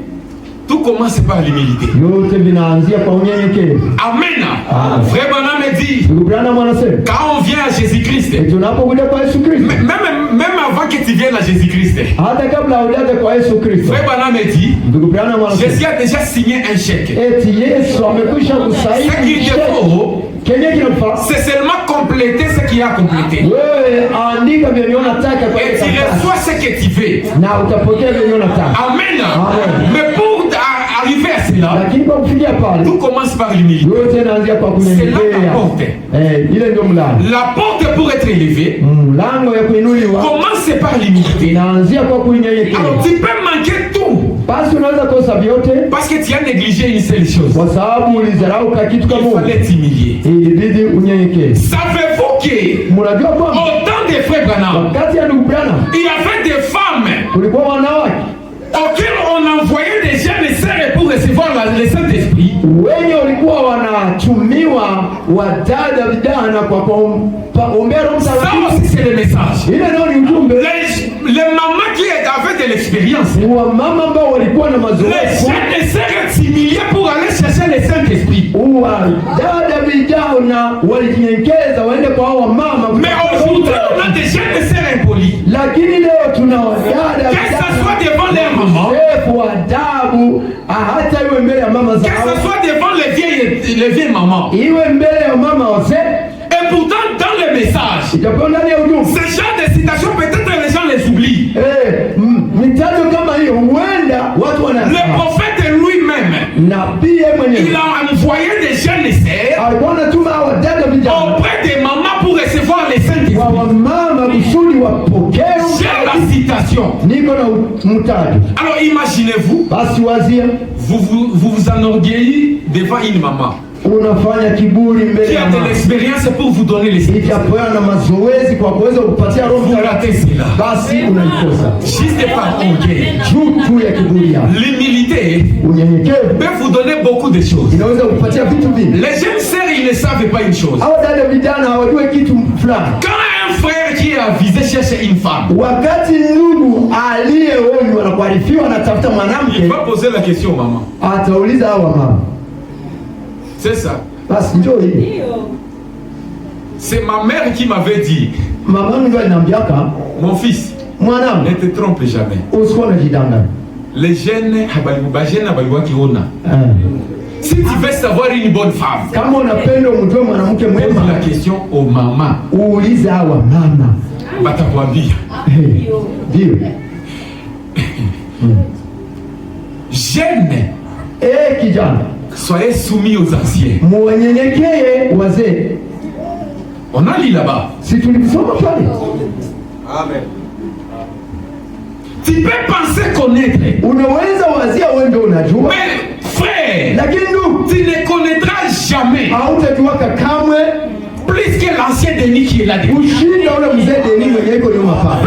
[SPEAKER 4] tout commence par l'humilité.
[SPEAKER 3] Yote vinaanzia kwa unyenyekevu.
[SPEAKER 4] Amen.
[SPEAKER 3] Amen.
[SPEAKER 4] Frère Branham dit,
[SPEAKER 3] Ndugu Branham anasema,
[SPEAKER 4] quand on vient à Jésus-Christ,
[SPEAKER 3] tunapokuja kwa Yesu Kristo,
[SPEAKER 4] même avant que tu viennes à Jésus-Christ,
[SPEAKER 3] hata kabla hujaja kwa Yesu Kristo,
[SPEAKER 4] Frère Branham dit,
[SPEAKER 3] ndugu Branham anasema,
[SPEAKER 4] Jésus a déjà signé un chèque.
[SPEAKER 3] eti Yesu amekwisha
[SPEAKER 4] Ce
[SPEAKER 3] kusaini
[SPEAKER 4] qu'il te faut,
[SPEAKER 3] kenye kinafaa
[SPEAKER 4] c'est seulement compléter ce qu'il a complété.
[SPEAKER 3] wewe andika vyenye unataka kwa
[SPEAKER 4] Et tu reçois ce que tu veux.
[SPEAKER 3] na utapokea vyenye unataka.
[SPEAKER 4] Amen.
[SPEAKER 3] Amen.
[SPEAKER 4] Mais pour arriver à cela,
[SPEAKER 3] Lakini kwa kufikia pale,
[SPEAKER 4] tout commence par l'humilité.
[SPEAKER 3] yote inaanzia kwa
[SPEAKER 4] C'est là la
[SPEAKER 3] kunyenyekea.
[SPEAKER 4] porte.
[SPEAKER 3] Ile ndio mlango.
[SPEAKER 4] La porte pour être élevée
[SPEAKER 3] Mlango ya kuinuliwa
[SPEAKER 4] commence par l'humilité.
[SPEAKER 3] inaanzia kwa kunyenyekea.
[SPEAKER 4] Alors tu peux manquer tout
[SPEAKER 3] Basi unaweza kosa vyote
[SPEAKER 4] parce que tu as négligé une seule chose.
[SPEAKER 3] kwa sababu ulizarau ka kitu
[SPEAKER 4] Il
[SPEAKER 3] kama
[SPEAKER 4] fallait t'humilier.
[SPEAKER 3] ilibidi unyenyekee.
[SPEAKER 4] Savez-vous que
[SPEAKER 3] Mnajua kwamba
[SPEAKER 4] au temps des frères Branham,
[SPEAKER 3] wakati ya ndugu Branham
[SPEAKER 4] il y avait des femmes
[SPEAKER 3] kulikuwa wanawake
[SPEAKER 4] auxquelles on envoyait des jeunes sœurs pour recevoir le Saint-Esprit.
[SPEAKER 3] wenye walikuwa wanatumiwa wadada vijana kwa kuombea Roho
[SPEAKER 4] Ça
[SPEAKER 3] Mtakatifu.
[SPEAKER 4] aussi c'est le message.
[SPEAKER 3] Ile ndio ni ujumbe
[SPEAKER 4] Les mamans qui avaient de l'expérience,
[SPEAKER 3] wa mama ambao walikuwa na
[SPEAKER 4] les
[SPEAKER 3] mazoezi,
[SPEAKER 4] jeunes sœurs s'humiliaient pour aller chercher le Saint-Esprit.
[SPEAKER 3] wadada vijana walijinyenyekeza waende kwa hao mama.
[SPEAKER 4] Mais aujourd'hui, on a des jeunes sœurs impolies.
[SPEAKER 3] Lakini leo tuna wadada
[SPEAKER 4] Que ce soit devant leur maman,
[SPEAKER 3] wa adabu, hata iwe mbele ya mama
[SPEAKER 4] que
[SPEAKER 3] zao,
[SPEAKER 4] ce soit devant les vieilles mamans.
[SPEAKER 3] iwe mbele ya mama wazee.
[SPEAKER 4] Et pourtant, dans le message,
[SPEAKER 3] Itakuwa ndani ya ujumbe
[SPEAKER 4] ce genre de citations, peut-être les gens les oublient.
[SPEAKER 3] mitajo kama hiyo huenda watu
[SPEAKER 4] Le
[SPEAKER 3] wanasahau.
[SPEAKER 4] prophète lui-même,
[SPEAKER 3] Nabii yeye
[SPEAKER 4] il
[SPEAKER 3] mwenyewe
[SPEAKER 4] a envoyé des jeunes sœurs
[SPEAKER 3] alikuwa anatuma hao wadada vijana
[SPEAKER 4] auprès des mamans pour recevoir les
[SPEAKER 3] kwa
[SPEAKER 4] Saint-Esprit.
[SPEAKER 3] wamama kusudi wapokee.
[SPEAKER 4] J'ai la citation.
[SPEAKER 3] Niko na mtajo.
[SPEAKER 4] Alors imaginez-vous,
[SPEAKER 3] Basi wazia
[SPEAKER 4] vous enorgueillez devant une maman
[SPEAKER 3] unafanya kiburi mbele
[SPEAKER 4] qui
[SPEAKER 3] ya
[SPEAKER 4] a de
[SPEAKER 3] mama
[SPEAKER 4] l'expérience pour vous donner les Saint-Esprit.
[SPEAKER 3] itapewa na mazoezi kwa kuweza kupatia Roho
[SPEAKER 4] Vous
[SPEAKER 3] Mtakatifu,
[SPEAKER 4] ratez cela.
[SPEAKER 3] basi unaikosa
[SPEAKER 4] Juste par orgueil.
[SPEAKER 3] juu tu ya kiburi yako.
[SPEAKER 4] L'humilité
[SPEAKER 3] Unyenyekevu
[SPEAKER 4] peut vous donner beaucoup de choses.
[SPEAKER 3] inaweza kupatia vitu vingi.
[SPEAKER 4] Les jeunes sœurs, ils ne savent pas une chose.
[SPEAKER 3] Hao dada vijana hawajui kitu fulani.
[SPEAKER 4] Quand un frère qui est avisé cherche une femme,
[SPEAKER 3] Wakati ndugu aliyeonywa na kuarifiwa anatafuta
[SPEAKER 4] il
[SPEAKER 3] mwanamke,
[SPEAKER 4] va poser la question, maman.
[SPEAKER 3] atauliza hao mama,
[SPEAKER 4] C'est ça.
[SPEAKER 3] basi njoo hivi.
[SPEAKER 4] C'est ma mère qui m'avait dit,
[SPEAKER 3] Mama yangu ndio aliniambiaka,
[SPEAKER 4] mon fils, ne
[SPEAKER 3] mwanangu,
[SPEAKER 4] te trompe jamais.
[SPEAKER 3] usikuwa unajidanganya.
[SPEAKER 4] Les jeunes, si tu veux savoir une bonne femme,
[SPEAKER 3] Kama unapenda umjue mwanamke
[SPEAKER 4] pose
[SPEAKER 3] mwema,
[SPEAKER 4] la question aux mamans.
[SPEAKER 3] uulize hawa mama.
[SPEAKER 4] Batakwambia.
[SPEAKER 3] Ndio.
[SPEAKER 4] Jeunes,
[SPEAKER 3] Kijana,
[SPEAKER 4] soyez soumis aux anciens.
[SPEAKER 3] mwenyenyekee wazee.
[SPEAKER 4] On a lu là-bas.
[SPEAKER 3] Si tulikisoma pale.
[SPEAKER 2] Amen.
[SPEAKER 4] Tu peux penser connaître,
[SPEAKER 3] Unaweza wazia wewe ndio unajua.
[SPEAKER 4] mais frère,
[SPEAKER 3] Lakini ndugu,
[SPEAKER 4] tu ne connaîtras jamais
[SPEAKER 3] hautajuaka kamwe
[SPEAKER 4] plus que l'ancien Denis qui est là dedans.
[SPEAKER 3] kushinda ule mzee Denis mwenye iko nyuma pale.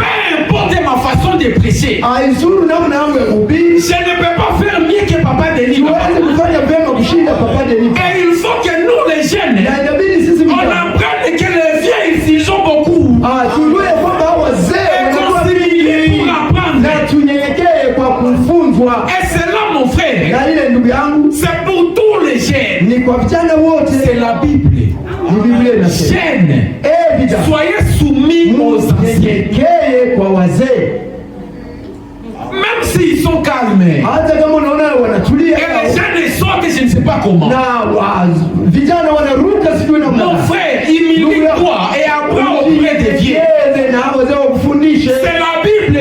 [SPEAKER 4] Peu importe ma façon de prêcher,
[SPEAKER 3] Aizuru namna yangu ya kuhubiri,
[SPEAKER 4] je ne peux pas faire mieux que Papa Denis.
[SPEAKER 3] siwezi kufanya vyema kushinda Papa Denis.
[SPEAKER 4] Et il faut que nous les jeunes,
[SPEAKER 3] Na inabidi sisi
[SPEAKER 4] on
[SPEAKER 3] vijana
[SPEAKER 4] apprenne que les vieux ils ont beaucoup.
[SPEAKER 3] tujue kwamba hao wazee
[SPEAKER 4] Et
[SPEAKER 3] wanajua
[SPEAKER 4] continuer
[SPEAKER 3] vingi
[SPEAKER 4] pour apprendre.
[SPEAKER 3] na tunyenyekee kwa kufunzwa.
[SPEAKER 4] Et c'est là mon frère,
[SPEAKER 3] Na ile ndugu yangu
[SPEAKER 4] c'est pour tous les jeunes.
[SPEAKER 3] ni kwa vijana wote,
[SPEAKER 4] C'est la Bible.
[SPEAKER 3] ni Biblia inasema.
[SPEAKER 4] Jeunes,
[SPEAKER 3] Vijana
[SPEAKER 4] soyez soumis aux anciens.
[SPEAKER 3] mnyenyekee kwa wazee,
[SPEAKER 4] Même s'ils sont calmes.
[SPEAKER 3] hata kama unaona wanatulia
[SPEAKER 4] Et les jeunes sortent, je ne sais pas comment.
[SPEAKER 3] na vijana wanaruka sijui namna
[SPEAKER 4] Mon
[SPEAKER 3] gani.
[SPEAKER 4] frère, humilie-toi et apprends auprès des vieux.
[SPEAKER 3] Ujielekeze na wazee wakufundishe.
[SPEAKER 4] C'est la Bible.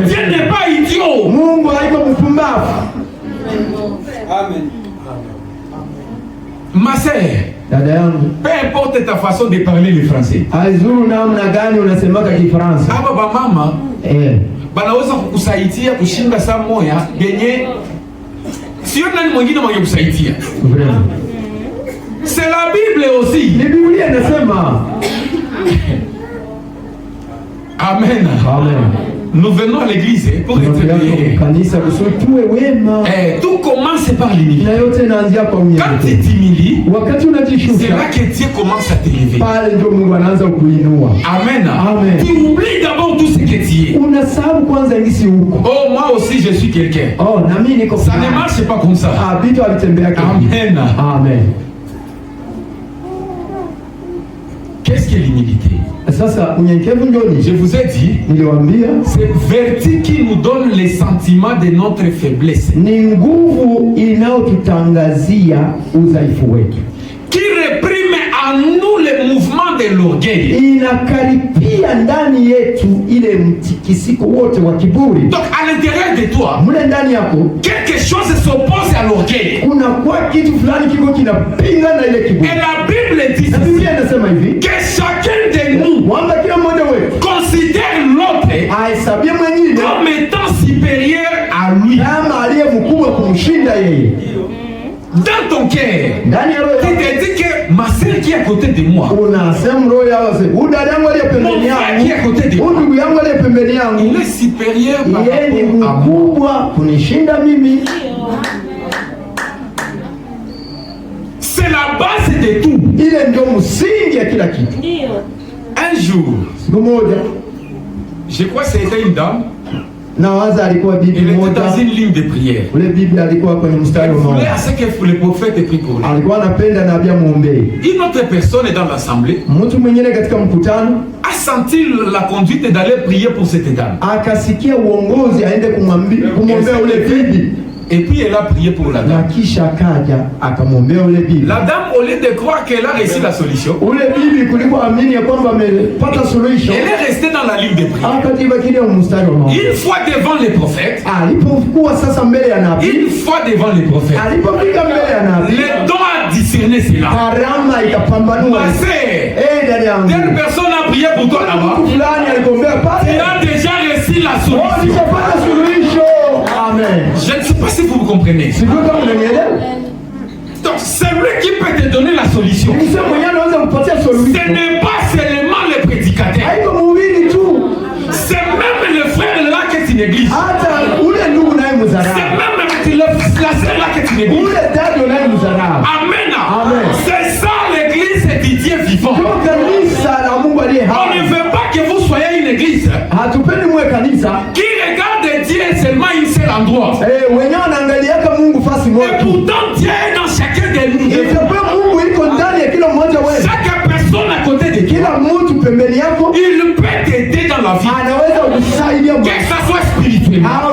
[SPEAKER 4] Dieu n'est pas idiot.
[SPEAKER 3] Mungu haiko mpumbavu.
[SPEAKER 2] Amen.
[SPEAKER 4] Ma sœur,
[SPEAKER 3] Dada yangu,
[SPEAKER 4] peu importe ta façon de parler le français.
[SPEAKER 3] aizuru namna gani unasemaka Kifaransa.
[SPEAKER 4] Hapa ba mama banaweza kukusaidia kushinda saa moya yenye sio nani mwingine mwenye kusaidia.
[SPEAKER 3] Vraiment.
[SPEAKER 4] C'est la Bible aussi.
[SPEAKER 3] Ni Biblia inasema.
[SPEAKER 4] Amen.
[SPEAKER 3] Amen.
[SPEAKER 4] nous venons à l'église pour être bien.
[SPEAKER 3] Kanisa kusudi tuwe wema.
[SPEAKER 4] Tout commence par l'humilité.
[SPEAKER 3] Na yote inaanzia kwa unyenyekevu.
[SPEAKER 4] Quand tu t'humilies,
[SPEAKER 3] wakati
[SPEAKER 4] c'est
[SPEAKER 3] unajishusha,
[SPEAKER 4] là que Dieu commence à t'élever.
[SPEAKER 3] pale ndio Mungu anaanza kuinua.
[SPEAKER 4] Amen.
[SPEAKER 3] Amen.
[SPEAKER 4] Tu oublies d'abord tout ce que tu es.
[SPEAKER 3] Unasahau kwanza ngisi huko.
[SPEAKER 4] Oh, moi aussi je suis quelqu'un.
[SPEAKER 3] Oh, na mimi niko.
[SPEAKER 4] Ça ne marche pas comme ça.
[SPEAKER 3] Ah, vitu havitembea kama.
[SPEAKER 4] Amen.
[SPEAKER 3] Amen.
[SPEAKER 4] Qu'est-ce que l'humilité?
[SPEAKER 3] Sasa unyenyekevu ndio ni.
[SPEAKER 4] Je vous ai dit,
[SPEAKER 3] niliwaambia,
[SPEAKER 4] c'est vertu qui nous donne les sentiments de notre faiblesse.
[SPEAKER 3] Ni nguvu inayotutangazia udhaifu wetu.
[SPEAKER 4] Qui réprime en nous le mouvement de l'orgueil.
[SPEAKER 3] Inakaripia ndani yetu ile mtikisiko wote wa kiburi.
[SPEAKER 4] Donc à l'intérieur de toi,
[SPEAKER 3] mule ndani yako
[SPEAKER 4] quelque chose s'oppose à l'orgueil.
[SPEAKER 3] Kuna kwa kitu fulani kiko kinapinga na ile kiburi.
[SPEAKER 4] Et la Bible dit
[SPEAKER 3] na Biblia inasema hivi,
[SPEAKER 4] que chacun de nous,
[SPEAKER 3] kwamba kila mmoja wetu
[SPEAKER 4] considère l'autre
[SPEAKER 3] ahesabie mwingine
[SPEAKER 4] comme étant supérieur à lui.
[SPEAKER 3] kama aliye mkubwa kumshinda yeye.
[SPEAKER 4] Dans ton cœur,
[SPEAKER 3] ndani ya roho
[SPEAKER 4] tu te dis que ma sœur qui est à côté de moi,
[SPEAKER 3] unasema roho yako, udada yangu aliye pembeni yangu, ndugu yangu aliye pembeni yangu,
[SPEAKER 4] il est supérieur par
[SPEAKER 3] yeye ni
[SPEAKER 4] rapport à moi.
[SPEAKER 3] mkubwa kunishinda mimi.
[SPEAKER 4] C'est la base de tout.
[SPEAKER 3] Ile ndio msingi ya kila kitu.
[SPEAKER 4] Un jour,
[SPEAKER 3] siku moja,
[SPEAKER 4] je crois que c'était une dame.
[SPEAKER 3] Na waza alikuwa bibi
[SPEAKER 4] moja.
[SPEAKER 3] Elle était
[SPEAKER 4] dans une ligne de prière.
[SPEAKER 3] Ule bibi alikuwa kwenye mstari wa maombi.
[SPEAKER 4] À ce que le prophète prie pour lui.
[SPEAKER 3] Alikuwa anapenda nabii amuombee.
[SPEAKER 4] Une autre personne dans l'assemblée,
[SPEAKER 3] mtu mwingine katika mkutano,
[SPEAKER 4] a senti la conduite d'aller prier pour cette dame.
[SPEAKER 3] Akasikia uongozi aende kumwombea ule bibi.
[SPEAKER 4] Et puis elle a prié pour la dame.
[SPEAKER 3] Na kisha akaja akamwombea ule bibi.
[SPEAKER 4] La dame, au lieu de croire qu'elle a reçu la solution,
[SPEAKER 3] ule bibi kuliko amini ya kwamba amepata solution,
[SPEAKER 4] elle est restée dans la ligne de prière.
[SPEAKER 3] Akajibakilia mstari wa maombi.
[SPEAKER 4] Une fois devant les prophètes,
[SPEAKER 3] alipokuwa sasa mbele ya nabii,
[SPEAKER 4] une fois devant les prophètes,
[SPEAKER 3] alipofika mbele ya nabii,
[SPEAKER 4] le don a discerné cela.
[SPEAKER 3] Karama ikapambanua.
[SPEAKER 4] Ma sœur,
[SPEAKER 3] dada yangu,
[SPEAKER 4] telle personne a prié pour toi là-bas.
[SPEAKER 3] Fulani alikombea pale.
[SPEAKER 4] Tu as déjà reçu la solution.
[SPEAKER 3] Ulishapata solution. Amen.
[SPEAKER 4] Je ne sais pas si vous comprenez. Donc celui qui peut te donner la solution, ce n'est pas seulement le prédicateur, c'est même le frère là que tu négliges, c'est même la sœur là que tu négliges. Amen. C'est ça l'église du Dieu vivant. On ne veut pas que vous soyez une église qui regarde Dieu seulement un seul endroit. Et pourtant Dieu est dans chacun de nous. Chaque personne à côté de toi, il peut t'aider dans la vie. Que ce soit spirituellement,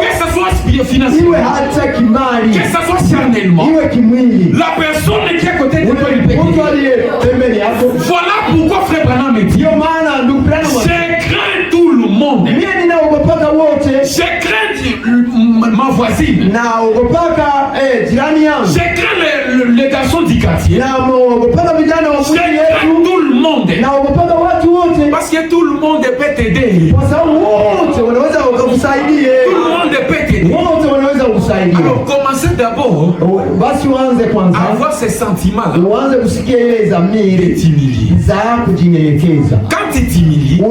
[SPEAKER 4] que ce soit financièrement, que ce soit charnellement. La personne qui est à côté de toi, il peut t'aider. Voilà pourquoi frère Branham me dit, je crains tout le monde. Je crains ma voisine. Je crains les garçons du quartier. Je crains tout le monde. Parce que tout le monde peut t'aider. Tout le monde peut t'aider. Alors commencez d'abord à avoir ces sentiments-là. De t'humilier. Quand tu t'humilies,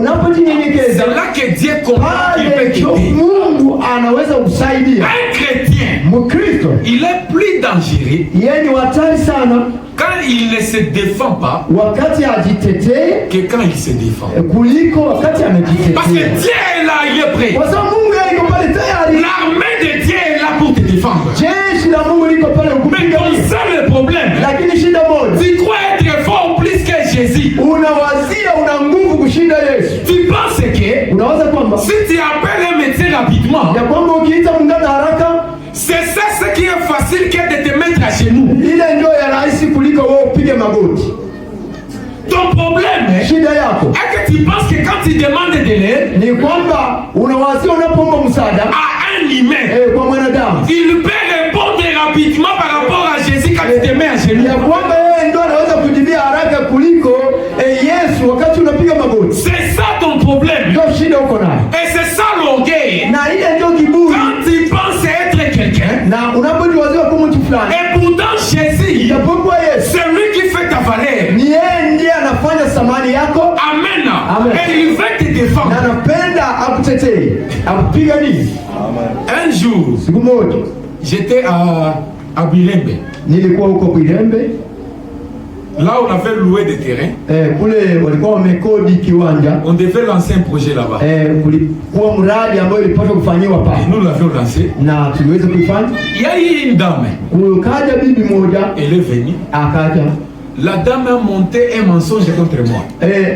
[SPEAKER 4] c'est là que Dieu comprend qu'il peut t'aider. Un chrétien, il est plus dangereux quand il ne se défend pas que quand il se défend. Parce que Dieu est là, il est prêt. L'armée de Dieu est là pour te défendre. Mais comme ça le problème, tu crois être fort plus que Jésus. Tu penses que si tu appelles un médecin rapidement, c'est ça ce qui est facile que de te mettre à genoux. Ton problème est que tu penses que quand tu demandes de l'aide à un humain, il peut répondre rapidement par rapport à Jésus quand tu te mets à genoux. C'est ça ton problème. Et c'est ça l'orgueil. Quand tu penses être quelqu'un, et pourtant Jésus, c'est lui qui fait ta valeur. Amen. Et il veut te défendre. Un jour,
[SPEAKER 3] siku moja
[SPEAKER 4] j'étais à Bilembe.
[SPEAKER 3] Nilikuwa huko Bilembe.
[SPEAKER 4] Là, on avait loué des terrains.
[SPEAKER 3] Kule walikuwa wamekodi kiwanja.
[SPEAKER 4] On devait lancer un projet là-bas.
[SPEAKER 3] Kulikuwa mradi ambao ilipaswa kufanyiwa pale.
[SPEAKER 4] Et nous l'avions lancé.
[SPEAKER 3] Na tuliweza kuifanya.
[SPEAKER 4] Il y a eu une dame.
[SPEAKER 3] Kukaja bibi moja.
[SPEAKER 4] Elle est venue.
[SPEAKER 3] Akaja.
[SPEAKER 4] La dame a monté un mensonge contre moi.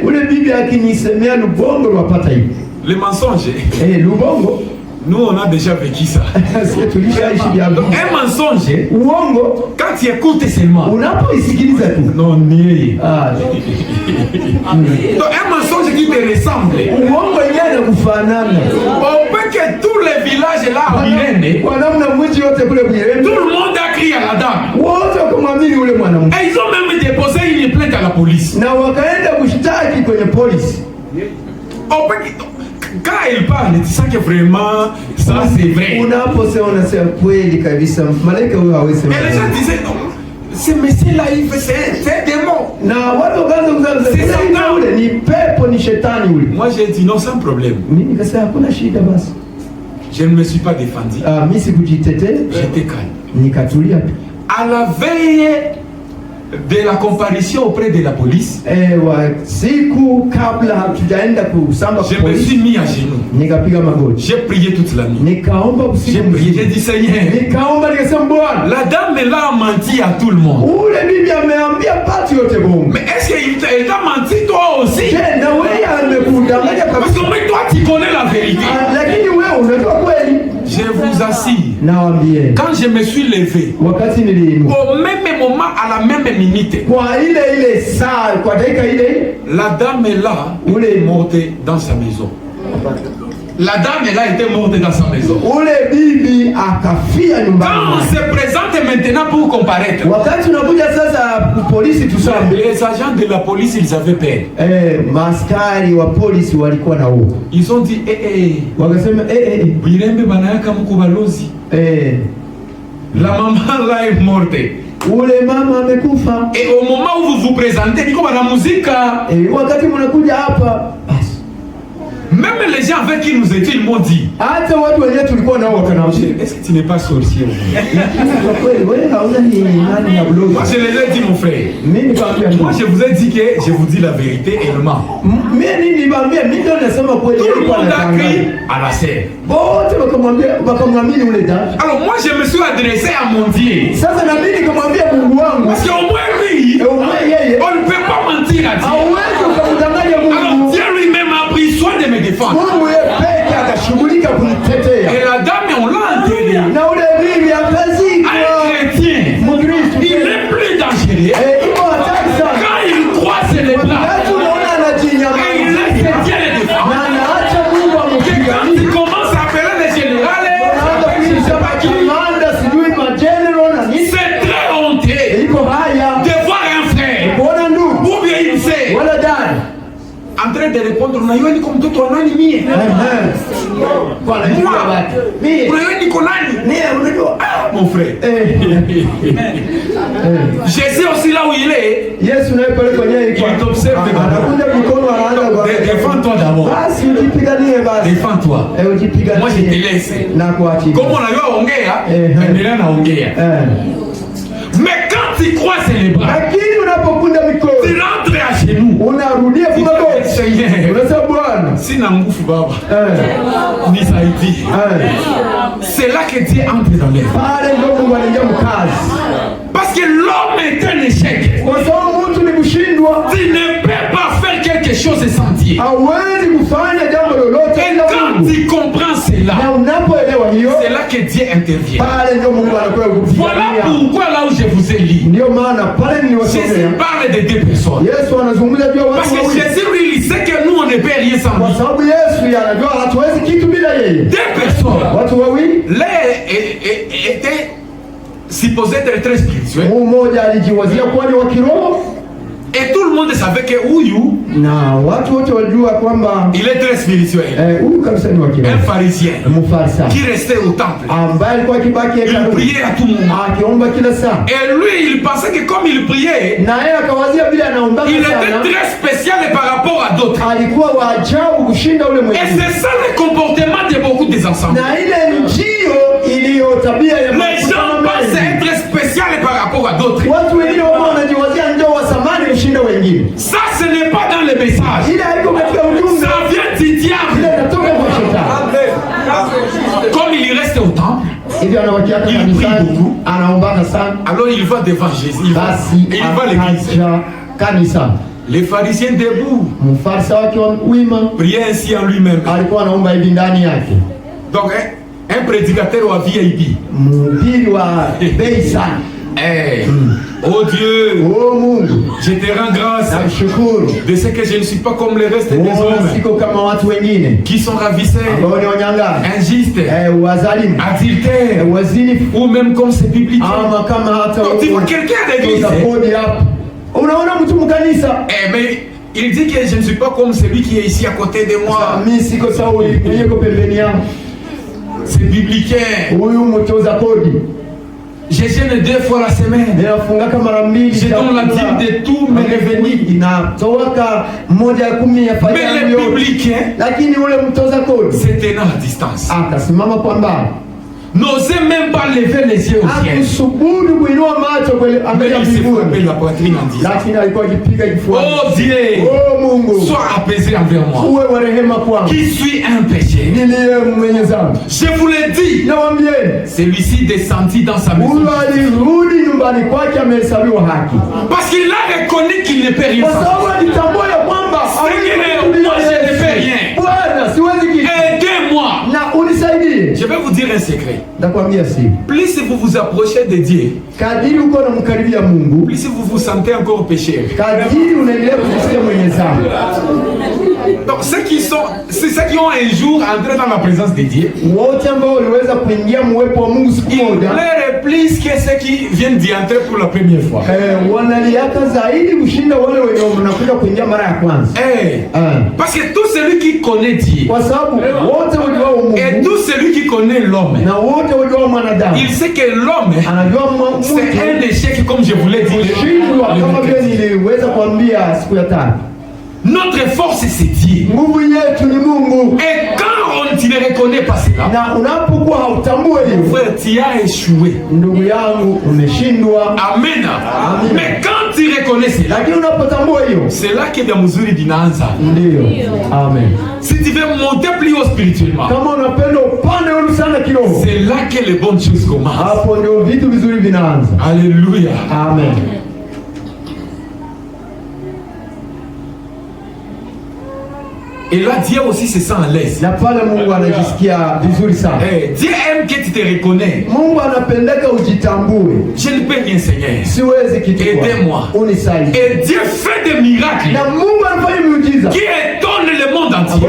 [SPEAKER 3] Ule bibi akinisemea lubongo lwapata hivi.
[SPEAKER 4] Le mensonge.
[SPEAKER 3] Lubongo.
[SPEAKER 4] Nous on a déjà vécu ça. Donc un mensonge,
[SPEAKER 3] uongo,
[SPEAKER 4] quand tu écoutes seulement,
[SPEAKER 3] unapoisikiliza tu.
[SPEAKER 4] Non, nié.
[SPEAKER 3] Donc
[SPEAKER 4] un mensonge qui te ressemble.
[SPEAKER 3] Uongo yenyewe inakufanana.
[SPEAKER 4] On peut que tous les villages là à Bilembe,
[SPEAKER 3] kwa namna mji yote kule Bilembe,
[SPEAKER 4] tout le monde a crié à la dame.
[SPEAKER 3] Wote wakamwamini ule mwanamke.
[SPEAKER 4] Et ils ont même déposé une plainte à la police.
[SPEAKER 3] Na wakaenda kushtaki kwenye polisi.
[SPEAKER 4] On peut quand il parle, tu sens que vraiment ça c'est vrai.
[SPEAKER 3] Unaposema unasema kweli kabisa. Malaika huyo hawezi sema.
[SPEAKER 4] Et les gens disaient non. Ce monsieur là il fait c'est démon.
[SPEAKER 3] Na watu wakaanza kusema ule ni pepo, ni shetani ule.
[SPEAKER 4] Moi j'ai dit non, sans problème.
[SPEAKER 3] Mimi nikasema hakuna shida basi.
[SPEAKER 4] Je ne me suis pas défendu.
[SPEAKER 3] Mimi sikujitetea.
[SPEAKER 4] J'étais calme.
[SPEAKER 3] Nikatulia.
[SPEAKER 4] À la veille de la comparution auprès de la police,
[SPEAKER 3] siku kabla hatujaenda kusamba
[SPEAKER 4] je me suis mis à genoux.
[SPEAKER 3] Nikapiga magoti.
[SPEAKER 4] J'ai prié toute la nuit.
[SPEAKER 3] Nikaomba usiku.
[SPEAKER 4] J'ai prié, j'ai dit Seigneur.
[SPEAKER 3] Nikaomba nikasema Bwana.
[SPEAKER 4] La dame là a menti à tout le monde.
[SPEAKER 3] Ule bibi ameambia pati yote bongo.
[SPEAKER 4] Mais est-ce qu'elle t'a menti toi aussi?
[SPEAKER 3] Na wewe amekudanganya kabisa.
[SPEAKER 4] Parce que mais toi tu connais la vérité.
[SPEAKER 3] Lakini wewe unajua kweli.
[SPEAKER 4] Je vous assure.
[SPEAKER 3] Nawaambie.
[SPEAKER 4] Quand je me suis levé,
[SPEAKER 3] wakati niliinuka,
[SPEAKER 4] au même moment, à la même minute,
[SPEAKER 3] kwa ile saa, kwa dakika ile,
[SPEAKER 4] la dame là est morte dans sa maison. La dame là était morte dans sa maison.
[SPEAKER 3] Ule bibi akafia nyumbani.
[SPEAKER 4] Quand on se présente maintenant pour comparaître,
[SPEAKER 3] wakati unakuja sasa polisi tusambe,
[SPEAKER 4] les agents de la police ils avaient peur.
[SPEAKER 3] Maskari wa polisi walikuwa na uoga.
[SPEAKER 4] Ils ont dit
[SPEAKER 3] wakasema
[SPEAKER 4] Bilembe banayaka mko balozi. La maman là est morte.
[SPEAKER 3] Ule mama amekufa.
[SPEAKER 4] Et au moment où vous vous présentez, niko bana muzika.
[SPEAKER 3] Wakati mnakuja hapa,
[SPEAKER 4] même les gens avec qui nous étions, ils m'ont dit,
[SPEAKER 3] hata watu wenyewe tulikuwa nao wakanaambia,
[SPEAKER 4] est-ce que tu n'es pas sorcier?
[SPEAKER 3] Moi
[SPEAKER 4] je les ai dit mon frère. Moi je vous ai dit que je vous dis la vérité et le ment. Tout le monde a crié à la serre. Alors moi je me suis adressé à mon Dieu. Parce qu'au moins lui, on ne peut pas mentir à Dieu. Alors Dieu lui-même a pris soin de me défendre. Et la dame, on l'a enterrée. Un chrétien, il est plus dangereux quand il croise les bras et il laisse Dieu les défendre. Et quand il commence à appeler les généraux, c'est très honteux de voir un frère ou bien une sœur en train de répondre, on a eu comme tout on a mis. Mon frère. Jésus aussi là où il est. Il t'observe. Défends-toi d'abord. Défends-toi. Moi je te laisse. Comme on a eu à Ongea, mais quand tu croises les bras, tu rentres à genoux. Si Nangouf Baba, ni Saïdi, c'est là que Dieu entre dans l'air. Parce que l'homme est un échec. Tu ne peux pas faire quelque chose sans Dieu. Et quand tu comprends cela, c'est là que Dieu intervient. Voilà pourquoi là où je vous ai lu, Jésus parle de deux personnes. Parce que Jésus lui, il sait que nous on ne peut rien sans lui. Deux personnes. L'un était supposé être très spirituel. Et tout le monde savait que Ouyou,
[SPEAKER 3] na watu wote wajua kwamba
[SPEAKER 4] il est très spirituel.
[SPEAKER 3] Huyu kabisa ni wa kiroho.
[SPEAKER 4] Un pharisien qui restait au temple.
[SPEAKER 3] Ambaye alikuwa akibaki
[SPEAKER 4] Il priait à tout moment.
[SPEAKER 3] Akiomba kila saa.
[SPEAKER 4] Et lui, il pensait que comme il priait,
[SPEAKER 3] na yeye akawazia vile anaomba sana,
[SPEAKER 4] il était très spécial par rapport à d'autres.
[SPEAKER 3] Alikuwa wa ajabu kushinda ule mwingine.
[SPEAKER 4] Et c'est ça le comportement de beaucoup des ensembles.
[SPEAKER 3] Na ile njio iliyo tabia ya
[SPEAKER 4] les gens pensent être spécial par rapport à d'autres.
[SPEAKER 3] Watu wengine wao wanajiwazia ndio wa samani kushinda wengine.
[SPEAKER 4] Ça ce n'est pas dans le message.
[SPEAKER 3] Ile haiko katika ujumbe.
[SPEAKER 4] Ça vient du diable.
[SPEAKER 3] Ile inatoka kwa shetani.
[SPEAKER 4] Comme il reste au temple,
[SPEAKER 3] il prie beaucoup.
[SPEAKER 4] Alors il va devant Jésus. Il va à l'église. Les pharisiens debout priaient ainsi en lui-même. Donc un prédicateur wa VIP. Hey, oh Dieu, je te rends grâce de ce que je ne suis pas comme le reste des hommes qui sont ravisseurs, injustes, adultères, ou même comme ces publics. Donc tu vois quelqu'un à l'église, mais il dit que je ne suis pas comme celui qui est ici à côté de moi. C'est biblique. Je gêne 2 fois la semaine. Je donne la dîme de tous mes revenus. Mais le public, c'est tenant à distance. N'osez même pas lever les yeux au ciel. Mais il s'est frappé la poitrine en disant, oh Dieu, sois apaisé envers moi, qui suis un péché. Je vous l'ai dit, celui-ci descendit dans sa maison parce qu'il a reconnu qu'il ne peut rien faire. Moi je ne fais rien. Aidez-moi. Je vais vous dire un secret. Plus vous vous approchez de Dieu, plus vous vous sentez encore pécheur. Donc ceux qui ont un jour entré dans la présence de Dieu, ils pleurent plus que ceux qui viennent d'y entrer pour la première fois. Parce que tout celui qui connaît Dieu et tout celui qui connaît l'homme, il sait que l'homme c'est un échec, comme je vous l'ai dit. Notre force c'est Dieu. Et quand tu ne reconnais pas cela, frère, tu as échoué. Amen. Mais quand tu reconnais cela, c'est là que Damuzuri dinaanza.
[SPEAKER 3] Amen.
[SPEAKER 4] Si tu veux monter plus haut spirituellement, c'est là que les bonnes choses commencent. Alléluia.
[SPEAKER 3] Amen.
[SPEAKER 4] Et là, Dieu aussi se sent à l'aise. Dieu aime que tu te reconnais. Je ne peux rien, Seigneur. Aidez-moi. Et Dieu fait des miracles qui étonnent le monde entier.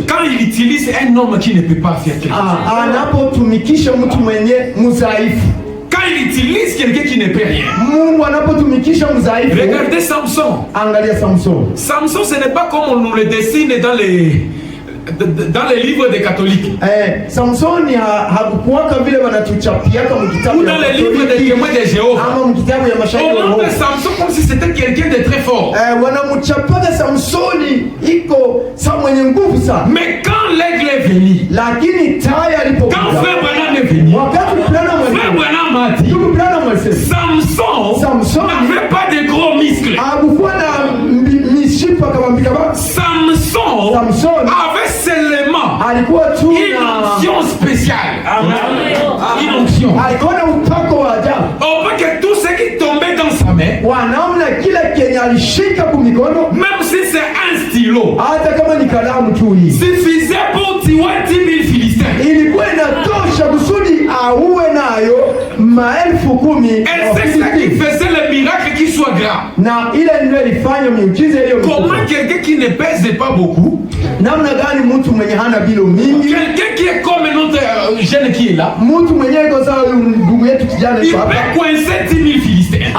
[SPEAKER 4] Quand il utilise un homme qui ne peut pas faire quelque chose. Quand il utilise quelqu'un qui ne peut rien. Regardez Samson. Samson, ce n'est pas comme on nous le dessine dans les livres des catholiques. Ou dans les livres des témoins de Jéhovah. On montre Samson comme si c'était quelqu'un de très fort. Mais quand l'aigle est venu, quand frère Branham est venu, frère Branham a dit, Samson n'avait pas de gros muscles. Samson avait seulement une onction spéciale. Une onction. On voit que tout ce qui tombait dans sa main, même si c'est un stylo, suffisait pour tuer 10 000 Philistins. Et c'est ça qui faisait le miracle qui soit grand. Comment quelqu'un qui ne pèse pas beaucoup, quelqu'un qui est comme notre jeune qui est là, il peut coincer 10 000 Philistins.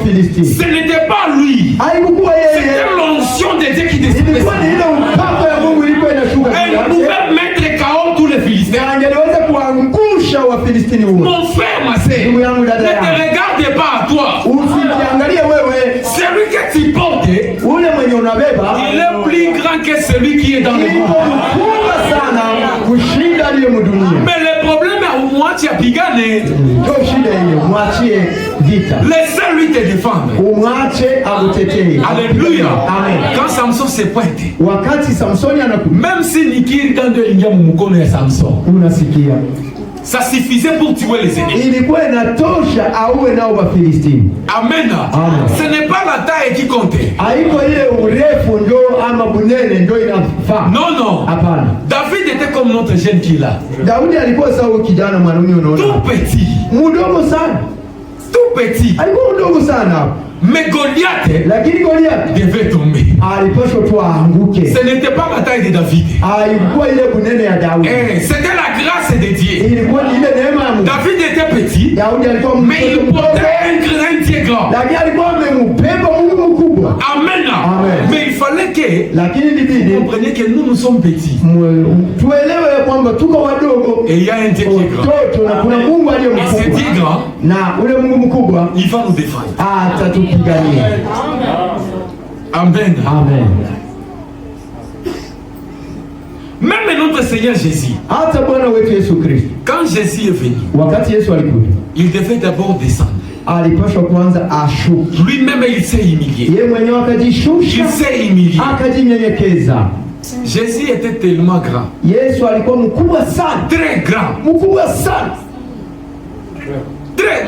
[SPEAKER 3] Wafilisti.
[SPEAKER 4] Ce n'était pas lui.
[SPEAKER 3] Haikuwa yeye.
[SPEAKER 4] C'était l'onction de Dieu qui descendait.
[SPEAKER 3] Ilikuwa ni ile upako ya Mungu ilikuwa inashuka.
[SPEAKER 4] Elle pouvait mettre KO tous les Philistins.
[SPEAKER 3] Na angeliweza kuangusha Wafilistini wote.
[SPEAKER 4] Mon frère, ma sœur, ne te regarde pas à toi.
[SPEAKER 3] Usijiangalie wewe.
[SPEAKER 4] Celui que tu portes,
[SPEAKER 3] Ule mwenye unabeba,
[SPEAKER 4] il est plus grand que celui qui est dans le
[SPEAKER 3] iko
[SPEAKER 4] monde.
[SPEAKER 3] mkubwa sana kushinda aliye mdunia.
[SPEAKER 4] Mais le problème est où moi tu as pigane.
[SPEAKER 3] Ndio shida hiyo, mwachie vita.
[SPEAKER 4] Laissez-lui te défendre.
[SPEAKER 3] Umwache akutetee.
[SPEAKER 4] Alléluia.
[SPEAKER 3] Amen.
[SPEAKER 4] Quand Samson se pointe,
[SPEAKER 3] Wakati Samsoni anakuja,
[SPEAKER 4] même si Nikiri dans de ingia mumukono ya Samson,
[SPEAKER 3] unasikia
[SPEAKER 4] ça suffisait pour tuer les ennemis.
[SPEAKER 3] ilikuwa inatosha auwe nao Wafilistini.
[SPEAKER 4] Amen.
[SPEAKER 3] Amen.
[SPEAKER 4] Ce n'est pas la taille qui compte.
[SPEAKER 3] Haiko ile urefu ndio ama bunene ndio inafaa.
[SPEAKER 4] Non, non.
[SPEAKER 3] Hapana.
[SPEAKER 4] David était comme notre jeune qui est là.
[SPEAKER 3] Daudi alikuwa sawa kijana mwanamume unaona.
[SPEAKER 4] Tout petit.
[SPEAKER 3] Mdogo sana.
[SPEAKER 4] Tout petit.
[SPEAKER 3] Alikuwa mdogo sana.
[SPEAKER 4] Mais Goliath,
[SPEAKER 3] Lakini Goliath
[SPEAKER 4] devait tomber.
[SPEAKER 3] alipaswa tu aanguke.
[SPEAKER 4] Ce n'était pas la taille de David.
[SPEAKER 3] Alikuwa ile bunene ya Daudi.
[SPEAKER 4] C'était la grâce de Dieu.
[SPEAKER 3] Ilikuwa ni ile neema ya Mungu.
[SPEAKER 4] David était petit,
[SPEAKER 3] Daudi alikuwa
[SPEAKER 4] mais il
[SPEAKER 3] mtoto mdogo.
[SPEAKER 4] portait un Dieu grand.
[SPEAKER 3] Lakini alikuwa amembeba Mungu mkubwa.
[SPEAKER 4] Amen.
[SPEAKER 3] Amen.
[SPEAKER 4] Mais il fallait que
[SPEAKER 3] Lakini libidi
[SPEAKER 4] vous compreniez que nous sommes petits.
[SPEAKER 3] tuelewe kwamba tuko wadogo.
[SPEAKER 4] Et il y a un Dieu qui est grand.
[SPEAKER 3] Watoto na kuna Mungu aliye
[SPEAKER 4] Et ce Dieu
[SPEAKER 3] mkubwa.
[SPEAKER 4] grand,
[SPEAKER 3] Na ule Mungu mkubwa
[SPEAKER 4] il va nous défendre.
[SPEAKER 3] atatupigania.
[SPEAKER 4] Amen.
[SPEAKER 3] Amen.
[SPEAKER 4] Même notre Seigneur Jésus,
[SPEAKER 3] Hata Bwana wetu Yesu Kristo,
[SPEAKER 4] quand Jésus est venu,
[SPEAKER 3] wakati Yesu alikuja,
[SPEAKER 4] il devait d'abord descendre.
[SPEAKER 3] alipaswa kwanza ashuke.
[SPEAKER 4] Lui-même, il s'est humilié.
[SPEAKER 3] Yeye mwenyewe akajishusha,
[SPEAKER 4] Il s'est humilié.
[SPEAKER 3] akajinyenyekeza.
[SPEAKER 4] Jésus était tellement grand.
[SPEAKER 3] Yesu alikuwa mkubwa sana,
[SPEAKER 4] Très grand.
[SPEAKER 3] mkubwa sana.
[SPEAKER 4] Très.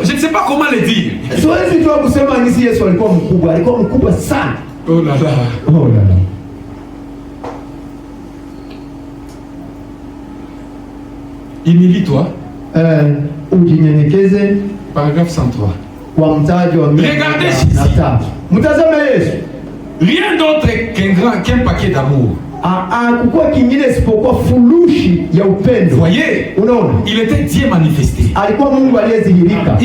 [SPEAKER 4] Je ne sais pas comment le dire.
[SPEAKER 3] Siwezi tu kusema ngisi Yesu alikuwa mkubwa sana.
[SPEAKER 4] Oh là là.
[SPEAKER 3] Oh là là.
[SPEAKER 4] Humilie-toi.
[SPEAKER 3] Ujinyenyekeze.
[SPEAKER 4] Paragraphe 103.
[SPEAKER 3] Kwa mtaji wa
[SPEAKER 4] Regardez Jésus.
[SPEAKER 3] Mtazame Yesu.
[SPEAKER 4] Rien d'autre qu'un paquet d'amour.
[SPEAKER 3] Hakukuwa kingine isipokuwa furushi ya upendo.
[SPEAKER 4] Voyez,
[SPEAKER 3] unaona,
[SPEAKER 4] il était Dieu manifesté.
[SPEAKER 3] Alikuwa Mungu aliyedhihirika.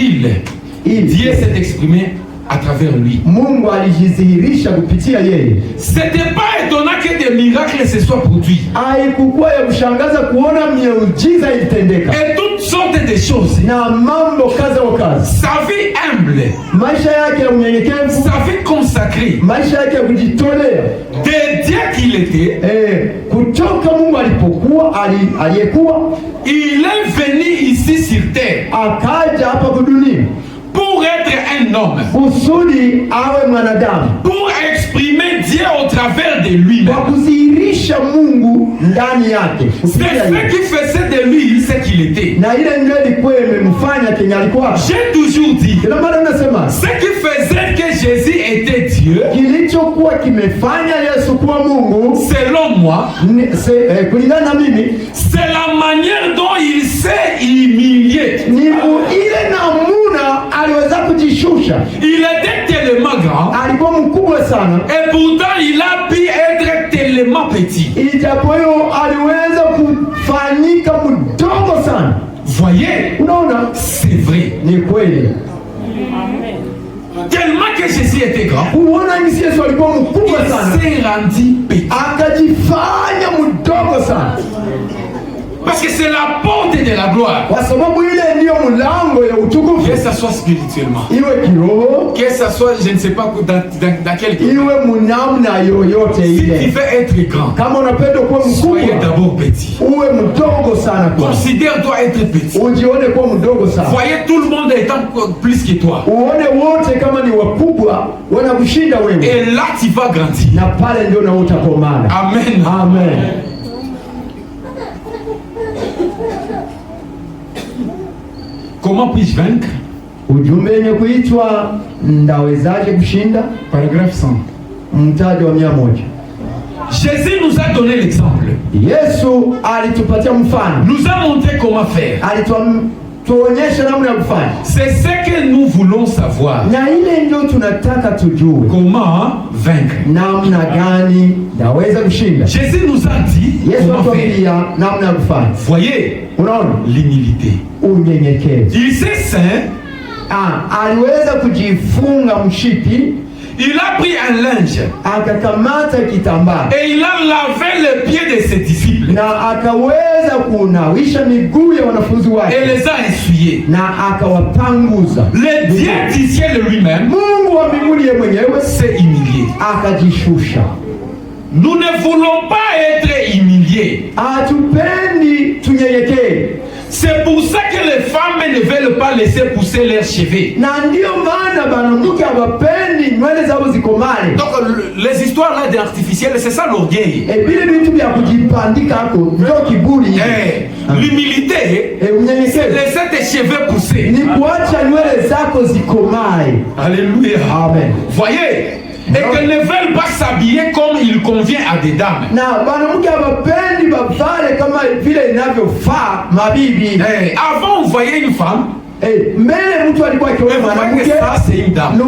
[SPEAKER 4] Dieu s'est exprimé à travers lui.
[SPEAKER 3] Mungu alijidhihirisha kupitia yeye.
[SPEAKER 4] C'était pas étonnant que des miracles se soient produits.
[SPEAKER 3] Haikukuwa ya kushangaza kuona miujiza ilitendeka.
[SPEAKER 4] Et toutes sortes de choses.
[SPEAKER 3] Na mambo kaza wa kaza.
[SPEAKER 4] Sa vie humble.
[SPEAKER 3] Maisha yake ya unyenyekevu.
[SPEAKER 4] Sa vie consacrée.
[SPEAKER 3] Maisha yake ya kujitolea.
[SPEAKER 4] De Dieu qu'il était.
[SPEAKER 3] Kutoka Mungu alipokuwa aliyekuwa.
[SPEAKER 4] Il est venu ici sur terre.
[SPEAKER 3] Akaja hapa kwa dunia.
[SPEAKER 4] Pour être un homme.
[SPEAKER 3] Kusudi awe mwanadamu.
[SPEAKER 4] Pour exprimer Dieu au travers de lui-même.
[SPEAKER 3] Kwa kudhihirisha Mungu ndani yake.
[SPEAKER 4] C'est ce qui faisait de lui ce qu'il était.
[SPEAKER 3] Na ile ndio ilikuwa imemfanya kenye alikuwa.
[SPEAKER 4] J'ai toujours dit.
[SPEAKER 3] Kila mara nasema.
[SPEAKER 4] Ce qui faisait que Jésus était Dieu.
[SPEAKER 3] Kilichokuwa kimefanya Yesu kuwa Mungu.
[SPEAKER 4] Selon moi.
[SPEAKER 3] Kulingana na mimi.
[SPEAKER 4] C'est la manière dont il s'est humilié.
[SPEAKER 3] Ni ile namuna aliweza kujishusha.
[SPEAKER 4] Il était tellement grand.
[SPEAKER 3] Alikuwa mkubwa sana.
[SPEAKER 4] Et pourtant il a pu être tellement petit.
[SPEAKER 3] Ijapo hiyo aliweza kufanyika mdogo sana.
[SPEAKER 4] Voyez?
[SPEAKER 3] Unaona?
[SPEAKER 4] C'est vrai.
[SPEAKER 3] Ni kweli.
[SPEAKER 4] Tellement que Jésus était grand.
[SPEAKER 3] Unaona ngisi Yesu alikuwa mkubwa sana.
[SPEAKER 4] Il s'est rendu petit.
[SPEAKER 3] Akajifanya mdogo sana.
[SPEAKER 4] Parce que c'est la porte de la gloire.
[SPEAKER 3] Kwa sababu ile ndio mlango ya utukufu.
[SPEAKER 4] Que ça soit spirituellement.
[SPEAKER 3] Iwe kiroho.
[SPEAKER 4] Que ça soit, je ne sais pas dans quel cas.
[SPEAKER 3] Iwe munamna yoyote ile.
[SPEAKER 4] Si tu veux être grand.
[SPEAKER 3] Kama unapenda kuwa mkubwa.
[SPEAKER 4] Soyez d'abord petit.
[SPEAKER 3] Uwe mdogo sana kwa.
[SPEAKER 4] Considère-toi être petit.
[SPEAKER 3] Ujione kuwa mdogo sana.
[SPEAKER 4] Voyez tout le monde étant plus que toi.
[SPEAKER 3] Uone wote kama ni wakubwa wanakushinda wewe.
[SPEAKER 4] Et là tu vas grandir.
[SPEAKER 3] Na pale ndio na utakomana.
[SPEAKER 4] Amen.
[SPEAKER 3] Amen.
[SPEAKER 4] Comment puis-je vaincre?
[SPEAKER 3] Ujumbe yenye kuitwa ndawezaje kushinda?
[SPEAKER 4] Paragraphe 100.
[SPEAKER 3] Mtaji wa 100.
[SPEAKER 4] Jésus nous a donné l'exemple.
[SPEAKER 3] Yesu alitupatia mfano.
[SPEAKER 4] Nous a montré comment faire.
[SPEAKER 3] Alituonyesha namna ya kufanya.
[SPEAKER 4] C'est ce que nous voulons savoir.
[SPEAKER 3] Na ile ndio tunataka tujue.
[SPEAKER 4] Comment vaincre?
[SPEAKER 3] Namna gani ndaweza kushinda?
[SPEAKER 4] Jésus nous a dit
[SPEAKER 3] Yesu
[SPEAKER 4] comment faire.
[SPEAKER 3] atuambia namna ya kufanya.
[SPEAKER 4] Voyez?
[SPEAKER 3] Unaona?
[SPEAKER 4] L'humilité.
[SPEAKER 3] Unyenyekevu.
[SPEAKER 4] Il s'est saint
[SPEAKER 3] aliweza kujifunga mshipi.
[SPEAKER 4] Il a pris un linge
[SPEAKER 3] akakamata kitambaa
[SPEAKER 4] et il a lavé les pieds de ses disciples
[SPEAKER 3] na akaweza kunawisha miguu ya wanafunzi wake
[SPEAKER 4] et les a essuyés.
[SPEAKER 3] na akawapanguza.
[SPEAKER 4] Le Dieu du ciel lui-même
[SPEAKER 3] Mungu wa mbinguni yeye mwenyewe
[SPEAKER 4] s'est humilié.
[SPEAKER 3] akajishusha.
[SPEAKER 4] Nous ne voulons pas être humiliés.
[SPEAKER 3] Hatupendi tunyenyekee.
[SPEAKER 4] C'est pour ça que les femmes ne veulent pas laisser pousser leurs cheveux.
[SPEAKER 3] Na ndio maana banamuke hawapendi nywele zao zikomale.
[SPEAKER 4] Donc les histoires là d'artificiel, c'est ça l'orgueil.
[SPEAKER 3] Vile vitu vya kujipandika hako ndio kiburi.
[SPEAKER 4] L'humilité, c'est laisser tes cheveux pousser.
[SPEAKER 3] Ni kuacha nywele zako zikomale.
[SPEAKER 4] Alléluia.
[SPEAKER 3] Amen.
[SPEAKER 4] Voyez, et qu'elles ne veulent pas s'habiller comme il convient à des dames.
[SPEAKER 3] Na banamuke hawapendi bavale kama vile inavyofaa mabibi.
[SPEAKER 4] Avant on voyait une femme.
[SPEAKER 3] Mbele mtu alikuwa akiona mwanamke,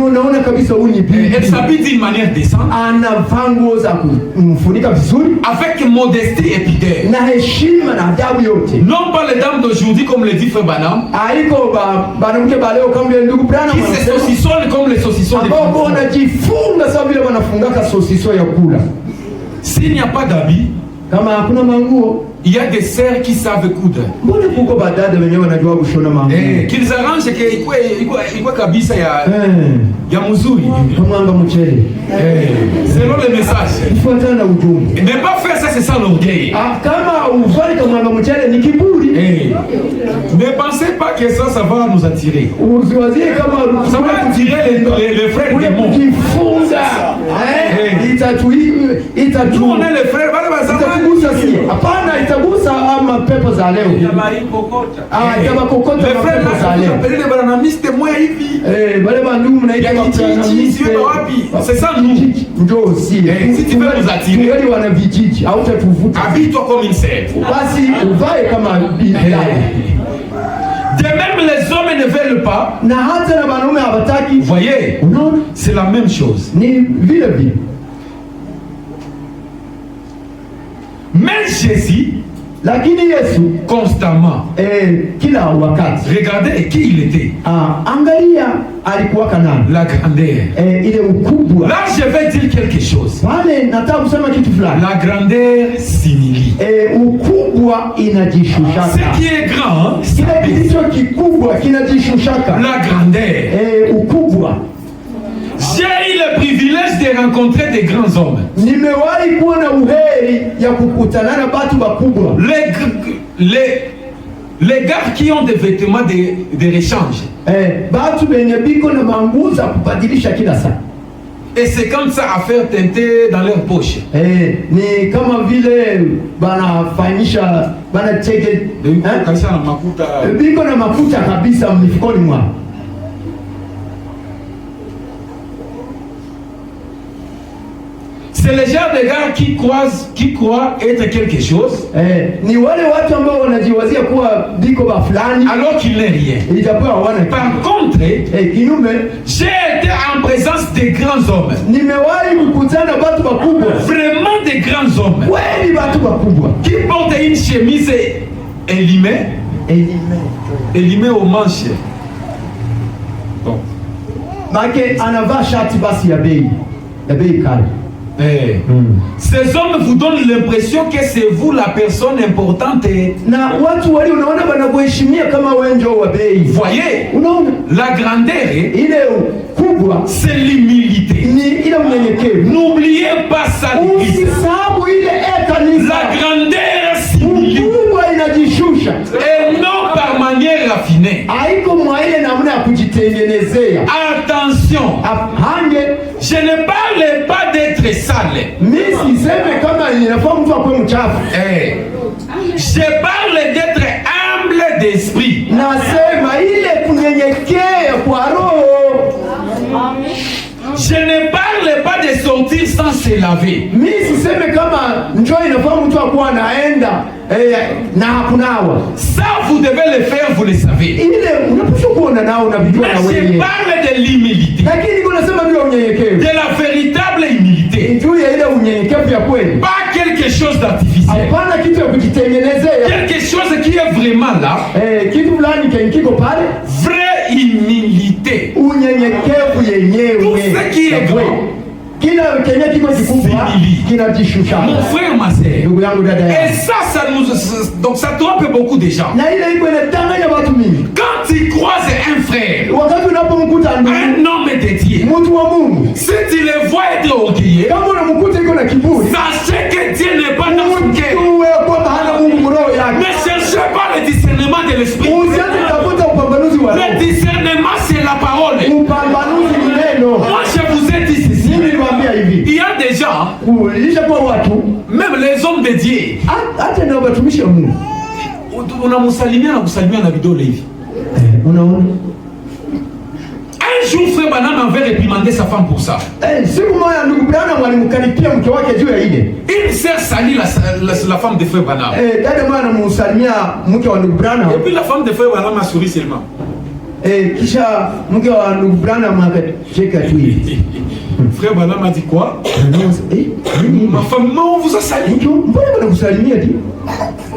[SPEAKER 3] unaona kabisa huyu ni bibi.
[SPEAKER 4] Elle s'habille d'une manière décente.
[SPEAKER 3] Anavaa nguo za kumfunika vizuri.
[SPEAKER 4] Avec modestie et pudeur.
[SPEAKER 3] Na heshima na adabu yote.
[SPEAKER 4] Non pas les dames d'aujourd'hui comme le dit Frère Branham.
[SPEAKER 3] Haiko banamuke baleo kama vile ndugu Branham.
[SPEAKER 4] Qui se saucissonnent comme les saucissons des femmes.
[SPEAKER 3] Ambao wanajifunga sawa vile wanafungaka sosiso ya kula.
[SPEAKER 4] S'il n'y a pas d'habits,
[SPEAKER 3] kama hakuna manguo,
[SPEAKER 4] il y a des sœurs qui savent coudre.
[SPEAKER 3] Mbona kuko badada wenyewe wanajua kushona manguo?
[SPEAKER 4] Qu'ils arrangent que ikwe kabisa ya mzuri.
[SPEAKER 3] Kumwanga mchele.
[SPEAKER 4] Selon le message.
[SPEAKER 3] Ifuatana na ujumbe.
[SPEAKER 4] Ne pas faire ça, c'est ça l'orgueil.
[SPEAKER 3] Kama uvali kumwanga mchele ni kiburi.
[SPEAKER 4] Ne pensez pas que ça va nous attirer.
[SPEAKER 3] Usiwazie kama
[SPEAKER 4] ça va attirer les frères du monde.
[SPEAKER 3] Kifunga.
[SPEAKER 4] Nous on est les frères.
[SPEAKER 3] Hapana, itagusa ama pepo za leo. Itabakokota pepo za leo.
[SPEAKER 4] Pelele banamiste moya hivi.
[SPEAKER 3] Bale bandugu mnaita
[SPEAKER 4] banamiste. C'est ça nous.
[SPEAKER 3] Ndio aussi.
[SPEAKER 4] Si tu veux nous attirer.
[SPEAKER 3] Tungali wana vijiji, hautatuvuta.
[SPEAKER 4] Habille-toi comme une sœur.
[SPEAKER 3] Basi uvae kama bibi.
[SPEAKER 4] De même les hommes ne veulent pas.
[SPEAKER 3] Na hata na wanaume hawataki.
[SPEAKER 4] Voyez, c'est la même chose.
[SPEAKER 3] Ni vile vile.
[SPEAKER 4] Mais Jésus,
[SPEAKER 3] lakini Yesu
[SPEAKER 4] constamment,
[SPEAKER 3] kila wakati,
[SPEAKER 4] regardez qui il était.
[SPEAKER 3] Angalia alikuwa kanani.
[SPEAKER 4] La grandeur.
[SPEAKER 3] Ile ukubwa.
[SPEAKER 4] Là je vais dire quelque chose.
[SPEAKER 3] Pale nataka kusema kitu fulani.
[SPEAKER 4] La grandeur s'humilie.
[SPEAKER 3] Ukubwa inajishushaka.
[SPEAKER 4] Ce qui est grand,
[SPEAKER 3] kile kilicho kikubwa kinajishushaka.
[SPEAKER 4] La grandeur.
[SPEAKER 3] Ukubwa.
[SPEAKER 4] J'ai eu le privilège de rencontrer des grands hommes.
[SPEAKER 3] Nimewahi kuona uheri ya kukutana na watu wakubwa.
[SPEAKER 4] Les gars qui ont des vêtements de rechange.
[SPEAKER 3] Batu benye biko na manguo za kubadilisha kila saa.
[SPEAKER 4] Et c'est comme ça à faire tenter dans leur poche.
[SPEAKER 3] Ni kama vile banafanyisha banacheke
[SPEAKER 4] kabisa na makuta.
[SPEAKER 3] Biko na makuta kabisa mifukoni mwao.
[SPEAKER 4] C'est le genre de gars qui croient être quelque chose.
[SPEAKER 3] Ni wale watu ambao wanajiwazia kuwa biko ba fulani
[SPEAKER 4] alors qu'il n'est rien.
[SPEAKER 3] Ijapokuwa hawana.
[SPEAKER 4] Par contre,
[SPEAKER 3] kinyume,
[SPEAKER 4] j'ai été en présence des grands hommes.
[SPEAKER 3] Nimewahi kukutana watu wakubwa.
[SPEAKER 4] Vraiment des grands hommes.
[SPEAKER 3] Kweli watu wakubwa.
[SPEAKER 4] Qui portent une chemise élimée aux manches. Bon.
[SPEAKER 3] Make anavaa shati basi ya bei kali.
[SPEAKER 4] Ces hommes vous donnent l'impression que c'est vous la personne importante.
[SPEAKER 3] Na watu wali unaona wanakuheshimia kama wewe ndio wa bei.
[SPEAKER 4] Voyez,
[SPEAKER 3] unaona
[SPEAKER 4] la grandeur,
[SPEAKER 3] ile kubwa,
[SPEAKER 4] c'est l'humilité.
[SPEAKER 3] Ni ile unyenyekevu.
[SPEAKER 4] N'oubliez pas ça.
[SPEAKER 3] Usisahau ile kanisa.
[SPEAKER 4] La grandeur s'humilie.
[SPEAKER 3] Kubwa inajishusha.
[SPEAKER 4] Et non par manière raffinée.
[SPEAKER 3] Haiko mwa ile namna ya kujitengenezea.
[SPEAKER 4] Attention. Je ne parle pas d'être sale. Je parle d'être humble d'esprit. Je ne parle pas de sortir sans se laver. Ça, vous devez le faire, vous le savez. Mais je parle de l'humilité. De la véritable humilité. Pas quelque chose d'artificiel. Quelque chose qui est vraiment là. Vraie humilité.
[SPEAKER 3] kila kenye kiko kikubwa kinajishusha.
[SPEAKER 1] Mon frère, ma sœur.
[SPEAKER 3] Ndugu yangu, dada yangu.
[SPEAKER 1] Et ça donc ça trompe beaucoup de gens.
[SPEAKER 3] Na ile iko inatanganya watu mingi.
[SPEAKER 1] Quand tu croises un frère,
[SPEAKER 3] wakati unapomkuta ndugu,
[SPEAKER 1] un homme de Dieu,
[SPEAKER 3] mtu wa Mungu,
[SPEAKER 1] si tu le vois être orgueilleux,
[SPEAKER 3] kama unamkuta iko na kiburi,
[SPEAKER 1] sachez que Dieu n'est pas dans son cœur. Ne cherchez pas le discernement de l'esprit. Le discernement, c'est la parole. Moi, je vous ai dit ceci. Il y a des gens, même les hommes de Dieu, unamusalimia na kusalimia na vidole hivi.
[SPEAKER 3] Unaona?
[SPEAKER 1] Un jour, frère Branham avait réprimandé sa femme pour ça.
[SPEAKER 3] Siku moja ndugu Branham alimkaripia mke wake juu ya ile.
[SPEAKER 1] Une sœur salit la femme de frère Branham.
[SPEAKER 3] Dada mwana anamsalimia mke wa ndugu Branham.
[SPEAKER 1] Et puis la femme de frère Branham a souri seulement.
[SPEAKER 3] Kisha mke wa ndugu Branham akacheka tu hivi.
[SPEAKER 1] Frère Branham a dit quoi? Ma femme, on vous a sali.
[SPEAKER 3] Mbona mnakusalimia tu?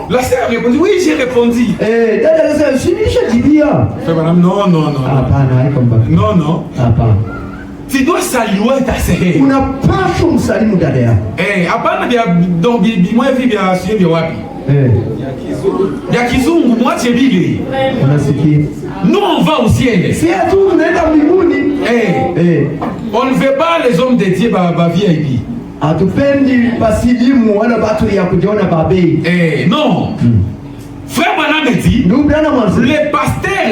[SPEAKER 1] La sœur a répondu, oui, j'ai répondu.
[SPEAKER 3] Dada sasa sinishajilia.
[SPEAKER 1] Frère Branham, non.
[SPEAKER 3] Hapana, haiko mbaya.
[SPEAKER 1] Non.
[SPEAKER 3] Hapana.
[SPEAKER 1] Tu dois saluer ta sœur.
[SPEAKER 3] Unapaswa msalimu dada yako.
[SPEAKER 1] Hapana vya donc bimwe vya sio vya wapi? Ya kizungu mwache bile.
[SPEAKER 3] Unasikia?
[SPEAKER 1] Nous on va au ciel.
[SPEAKER 3] Si tu unaenda mbinguni.
[SPEAKER 1] On ne veut pas les hommes de Dieu ba VIP.
[SPEAKER 3] Hatupendi basilimu wala watu ya kujiona babei.
[SPEAKER 1] Non. Frère Branham dit, le pasteur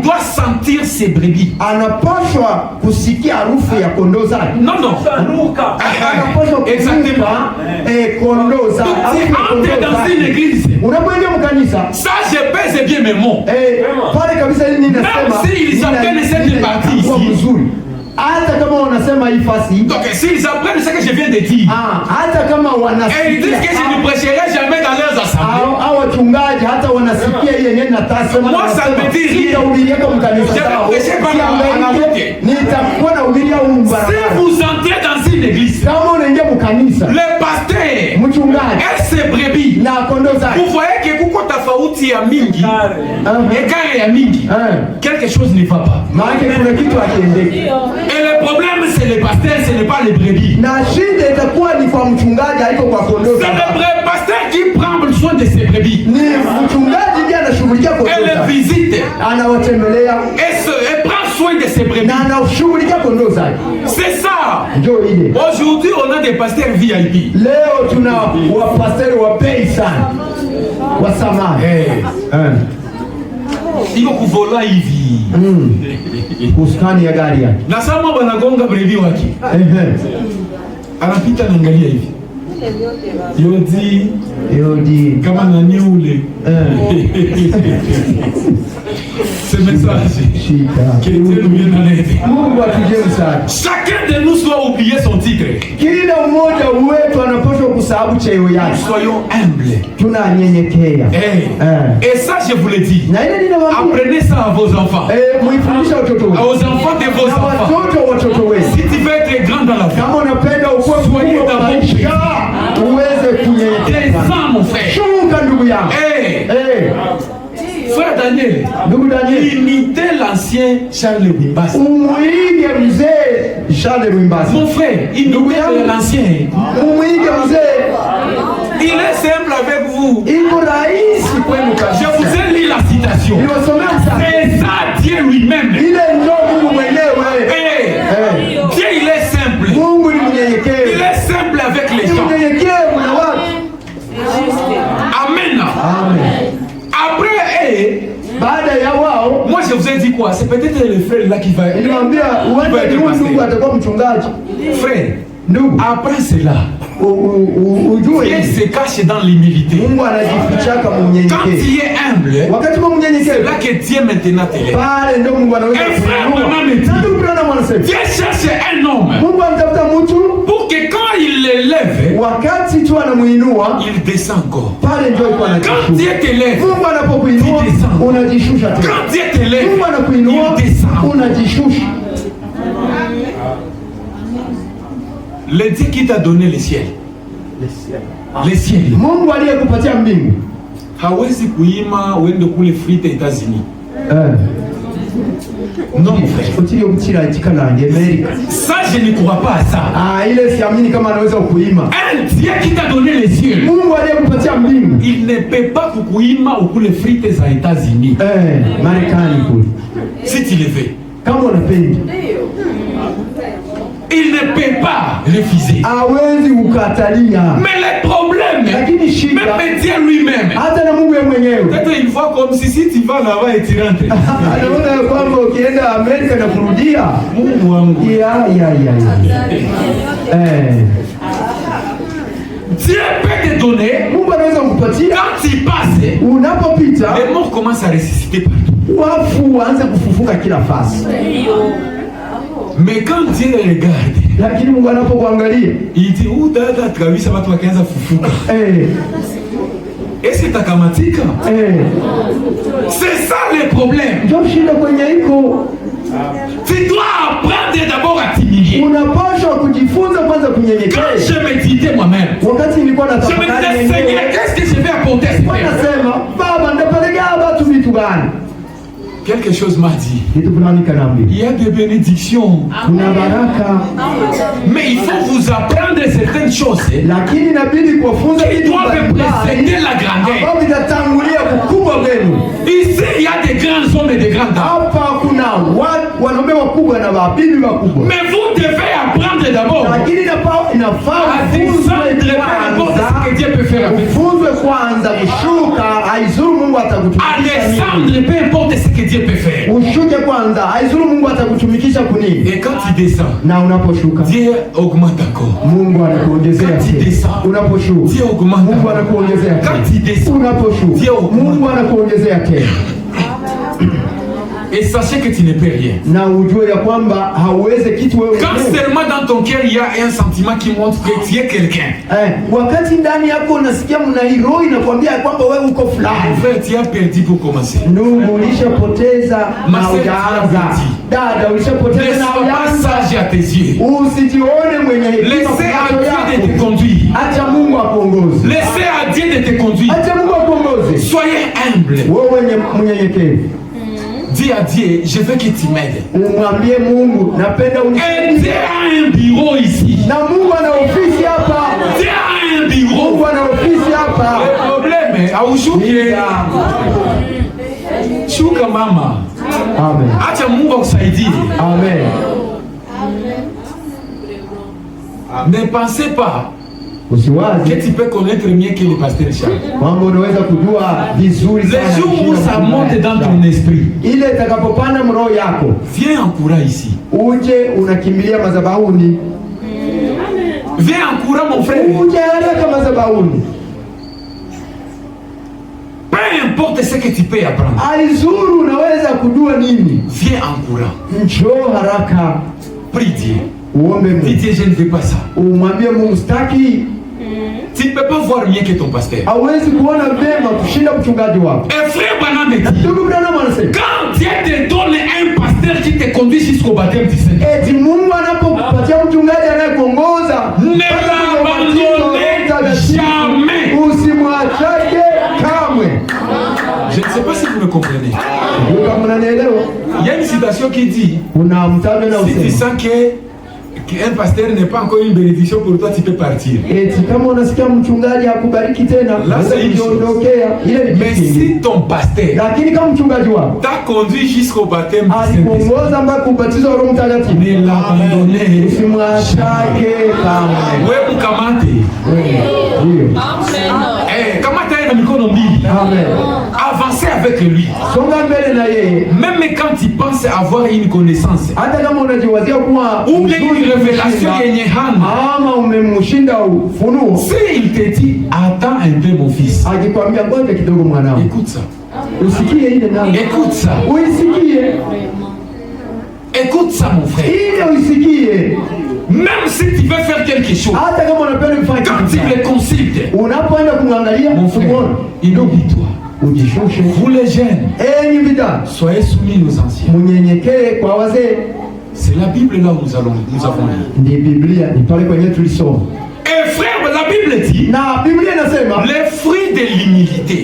[SPEAKER 1] doit sentir ses brebis.
[SPEAKER 3] Anapaswa kusikia harufu ya kondoo zake.
[SPEAKER 1] Non. Exactement.
[SPEAKER 3] Kondoo zake.
[SPEAKER 1] Tu entres dans une église.
[SPEAKER 3] Unapoingia mkanisa.
[SPEAKER 1] Ça je pèse bien mes mots.
[SPEAKER 3] Pale kabisa hili ninasema.
[SPEAKER 1] Même s'ils apprennent cette partie ici.
[SPEAKER 3] Hata kama wanasema hii fasi.
[SPEAKER 1] Donc s'ils apprennent ce que je viens de dire.
[SPEAKER 3] Hata kama wanasikia.
[SPEAKER 1] Et ils disent que je ne prêcherai jamais dans leurs assemblées.
[SPEAKER 3] Hao wachungaji hata wanasikia yeye nyenye natasema.
[SPEAKER 1] Moi ça me dit rien.
[SPEAKER 3] Nitahubiria kwa mkanisa. Nitakuwa na hubiria umbaraka.
[SPEAKER 1] Si vous entrez dans une église.
[SPEAKER 3] Kama unaingia mkanisa.
[SPEAKER 1] Le pasteur.
[SPEAKER 3] Mchungaji.
[SPEAKER 1] Et ses brebis.
[SPEAKER 3] Na kondoo zake.
[SPEAKER 1] Vous voyez que kuko tofauti ya mingi. Ekare ya mingi. Quelque chose ne va pas.
[SPEAKER 3] Maana kuna kitu hakiendeki.
[SPEAKER 1] Et le problème c'est le pasteur, ce n'est pas les brebis.
[SPEAKER 3] Na shida itakuwa ni kwa mchungaji, haiko kwa kondoo.
[SPEAKER 1] C'est le pasteur qui prend soin de ses brebis.
[SPEAKER 3] Ni mchungaji ndiye anashughulikia kondoo.
[SPEAKER 1] Elle les visite.
[SPEAKER 3] Anawatembelea.
[SPEAKER 1] Et prend soin de ses brebis.
[SPEAKER 3] Na anashughulikia kondoo zake.
[SPEAKER 1] C'est ça.
[SPEAKER 3] Ndio ile.
[SPEAKER 1] Aujourd'hui on a des pasteurs VIP.
[SPEAKER 3] Leo tuna wapasteri wa bei sana. Wa samani.
[SPEAKER 1] Iko kuvola hivi.
[SPEAKER 3] Kuskani ya gari yake.
[SPEAKER 1] Na sama wanagonga brevi wake. Anapita naangalia hivi. Yodi kama nani ule. Ce message.
[SPEAKER 3] Mungu atuje msaada.
[SPEAKER 1] Chacun de nous doit oublier son titre.
[SPEAKER 3] Kila mmoja wetu anapaswa kusahau cheo yake.
[SPEAKER 1] Soyons humbles.
[SPEAKER 3] Tunanyenyekea.
[SPEAKER 1] Et ça je vous le dis. Apprenez ça à vos enfants.
[SPEAKER 3] Muifundisha watoto wenu.
[SPEAKER 1] Aux enfants de vos enfants.
[SPEAKER 3] Watoto wenu.
[SPEAKER 1] Si tu veux être grand dans la vie.
[SPEAKER 3] Kama unapenda ukuwe mkubwa kwa maisha, uweze kunyenyekea.
[SPEAKER 1] Descends mon frère.
[SPEAKER 3] Shuka ndugu yangu.
[SPEAKER 1] Frère Daniel, imitez l'ancien Charles Wimbasi.
[SPEAKER 3] Umuige mzee Charles Wimbasi.
[SPEAKER 1] Mon frère, imitez l'ancien.
[SPEAKER 3] Umuige mzee.
[SPEAKER 1] Il est simple avec vous.
[SPEAKER 3] Iko rahisi kwenu kabisa.
[SPEAKER 1] Je vous ai lu la citation. C'est ça Dieu lui-même.
[SPEAKER 3] Ile ndio Mungu mwenyewe.
[SPEAKER 1] Dieu il est simple.
[SPEAKER 3] Mungu ni mnyenyekevu.
[SPEAKER 1] Il est simple avec les gens.
[SPEAKER 3] Mnyenyekevu na watu.
[SPEAKER 1] Amen. Après,
[SPEAKER 3] baada ya wao,
[SPEAKER 1] moi je vous ai dit quoi? C'est peut-être le frère là qui va.
[SPEAKER 3] Nilimwambia uende ndugu atakuwa mchungaji.
[SPEAKER 1] Frère, ndugu, après cela,
[SPEAKER 3] ujue
[SPEAKER 1] Dieu se cache dans l'humilité.
[SPEAKER 3] Mungu anajifichaka mnyenyekevu.
[SPEAKER 1] Quand tu es humble,
[SPEAKER 3] wakati kwa mnyenyekevu,
[SPEAKER 1] là que Dieu maintenant te lève.
[SPEAKER 3] Pale ndio Mungu anaweza
[SPEAKER 1] Dieu cherche un homme.
[SPEAKER 3] Mungu anatafuta mtu
[SPEAKER 1] pour que quand il l'élève,
[SPEAKER 3] wakati tu anamuinua,
[SPEAKER 1] il descend encore.
[SPEAKER 3] Pale ndio iko anajishusha.
[SPEAKER 1] Quand Dieu te lève,
[SPEAKER 3] Mungu anapokuinua unajishusha tena.
[SPEAKER 1] Quand Dieu te lève,
[SPEAKER 3] Mungu anakuinua unajishusha.
[SPEAKER 1] Le Dieu qui t'a donné le ciel. Le ciel.
[SPEAKER 3] Mungu aliyekupatia mbingu.
[SPEAKER 1] Hawezi kuima uende kule frite États-Unis. Non, mon frère. Ça, je ne crois pas à ça. Un Dieu qui t'a donné les cieux, il ne peut pas kukuima ou les frites aux États-Unis. Si tu le veux. Il ne peut pas refuser. Mais le problème, même Dieu lui-même, peut-être une fois comme si tu vas là-bas et tu rentres. Dieu peut te donner, quand tu passes, les morts commencent à ressusciter partout. Mais quand Dieu les regarde, il dit, où dada kabisa watu wakaanza fufuka. Est-ce que t'as kamatika? C'est ça le problème. Tu dois apprendre d'abord à t'humilier. Quand je méditais moi-même, je me disais, Seigneur, qu'est-ce que je vais apporter à ce frère? Quelque chose m'a dit. Il y a des bénédictions. Mais il faut vous apprendre certaines choses qui doivent précéder la grandeur. Ici, il y a des grands hommes et des grandes dames. Mais vous devez apprendre d'abord à descendre peu importe ce que Dieu peut faire avec vous. À descendre peu importe ce que Dieu peut faire. Et quand tu descends, Dieu augmente encore. Quand tu descends, Dieu augmente encore. Quand tu descends, Dieu augmente. Et sachez que tu ne peux rien. Quand seulement dans ton cœur il y a un sentiment qui montre que tu es quelqu'un. Frère, tu as perdu pour commencer. Ma soeur, tu as perdu. Ne sois pas sage à tes yeux. Laissez à Dieu de te conduire. Laissez à Dieu de te conduire. Soyez humble. Dis à Dieu, je veux que tu m'aides. Et Dieu a un bureau ici. Dieu a un bureau. Le problème est, shuka mama.
[SPEAKER 3] Amen.
[SPEAKER 1] Acha Mungu akusaidie.
[SPEAKER 3] Amen.
[SPEAKER 1] Ne pensez pas que tu peux connaître mieux que le pasteur Charles. Les jours où ça monte dans ton esprit, viens en courant ici. Viens en courant, mon frère. Peu importe ce que tu peux apprendre. Viens en courant. Prie Dieu. Dis Dieu, je ne veux pas ça. Tu ne peux pas voir mieux que ton pasteur. Et frère Branham dit, quand Dieu te donne un pasteur qui te conduit jusqu'au baptême du Seigneur, ne l'abandonnez jamais. Je ne sais pas si vous me comprenez. Il y a une citation qui dit, si tu sens qu'un pasteur n'est pas encore une bénédiction pour toi, tu peux partir. Là, c'est une chose. Mais si ton pasteur t'a conduit jusqu'au baptême du Saint-Esprit, ne l'abandonnez jamais. Oui, vous kamate. Kamate est dans l'économie. Avancez avec lui. Même quand tu penses avoir une connaissance ou bien une révélation, s'il te dit attends un peu mon fils, écoute ça. Écoute ça. Écoute ça mon frère. Même si tu veux faire quelque chose, quand tu le consultes, mon frère, oublie-toi. Vous les jeunes, soyez soumis aux anciens. C'est la Bible là où nous avons lu. Et frère, la Bible dit les fruits de l'humilité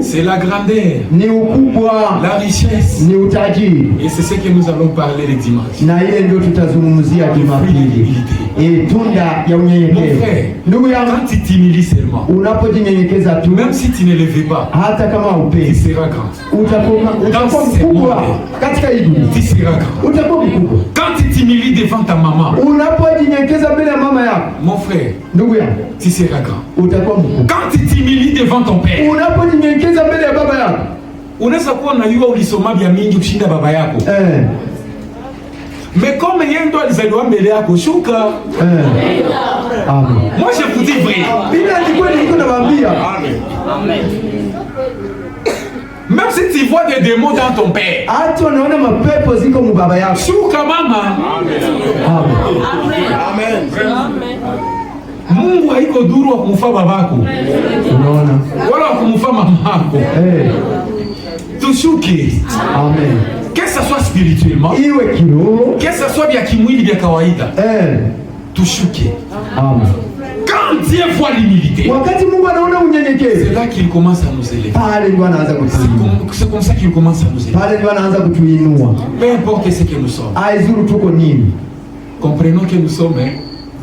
[SPEAKER 1] c'est la grandeur,
[SPEAKER 3] ni ukubwa,
[SPEAKER 1] la richesse.
[SPEAKER 3] ni utajiri.
[SPEAKER 1] Et c'est ce que nous allons parler le dimanche.
[SPEAKER 3] Na ile ndio tutazungumzia Jumapili. Tunda ya unyenyekevu. Ndugu yangu,
[SPEAKER 1] quand tu t'humilies seulement,
[SPEAKER 3] unapojinyenyekeza tu,
[SPEAKER 1] même si tu ne le veux pas,
[SPEAKER 3] hata kama
[SPEAKER 1] tu
[SPEAKER 3] upendi,
[SPEAKER 1] seras grand.
[SPEAKER 3] utakuwa mkubwa katika hii dunia.
[SPEAKER 1] Tu seras grand.
[SPEAKER 3] Utakuwa mkubwa.
[SPEAKER 1] Quand tu t'humilies devant ta maman,
[SPEAKER 3] unapojinyenyekeza mbele ya mama yako,
[SPEAKER 1] mon frère,
[SPEAKER 3] ndugu yangu,
[SPEAKER 1] tu seras grand.
[SPEAKER 3] Utakuwa mkubwa.
[SPEAKER 1] Quand tu t'humilies devant ton père,
[SPEAKER 3] unapojinyenyekeza mbele ya baba yako,
[SPEAKER 1] unaweza kuwa unajua ulisoma vya mingi kushinda baba yako. Mais comme yeye ndo alizaliwa mbele yako, shuka. Amen. Moi je vous dis vrai.
[SPEAKER 3] Bila ndiko niko nawaambia.
[SPEAKER 1] Amen. Même si tu vois des démons dans ton père,
[SPEAKER 3] hata unaona mapepo ziko mu baba yako,
[SPEAKER 1] shuka mama. Amen. Amen. Mungu haiko duru wa kumfa babako.
[SPEAKER 3] Unaona?
[SPEAKER 1] Wala wa kumfa mamako. Tushuke.
[SPEAKER 3] Amen.
[SPEAKER 1] Que ça soit spirituellement,
[SPEAKER 3] iwe kiroho,
[SPEAKER 1] que ça soit vya kimwili vya kawaida, tushuke.
[SPEAKER 3] Amen.
[SPEAKER 1] Quand Dieu voit l'humilité,
[SPEAKER 3] wakati Mungu anaona unyenyekevu,
[SPEAKER 1] c'est là qu'il commence à nous élever.
[SPEAKER 3] Pale ndio anaanza kutuinua.
[SPEAKER 1] C'est comme ça qu'il commence à nous élever.
[SPEAKER 3] Pale ndio anaanza kutuinua.
[SPEAKER 1] Peu importe ce que nous sommes.
[SPEAKER 3] Aizuru tuko nini?
[SPEAKER 1] Comprenons que nous sommes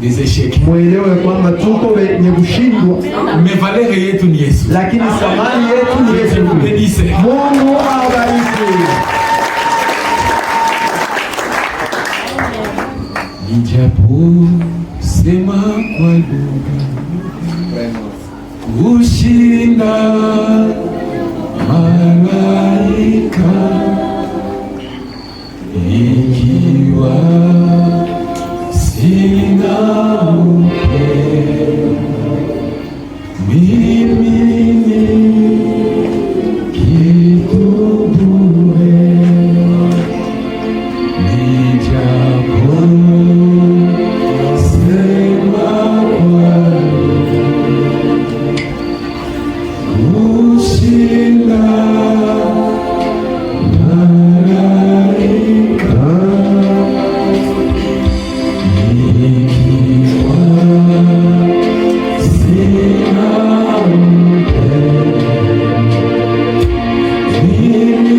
[SPEAKER 1] des échecs.
[SPEAKER 3] Muelewe kwamba tuko wenye kushindwa.
[SPEAKER 1] Mais valeur yetu ni Yesu.
[SPEAKER 3] Lakini thamani yetu ni Yesu. Mungu awabariki.
[SPEAKER 1] Nijapo sema kwa lugha kushinda malaika, ikiwa sina upendo, mimi ni kitu bure. Nijapo sema kwa kushinda malaika, ikiwa sina upendo, mimi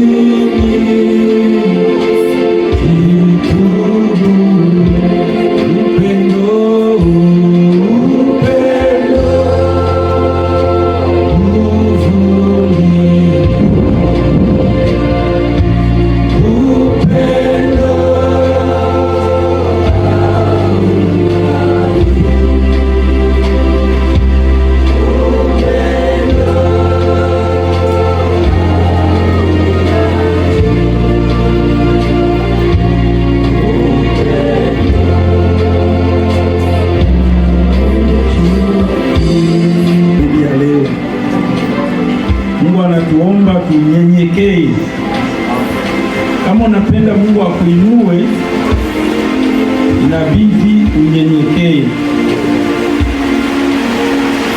[SPEAKER 5] tunyenyekee. Kama unapenda Mungu akuinue, inabidi unyenyekee.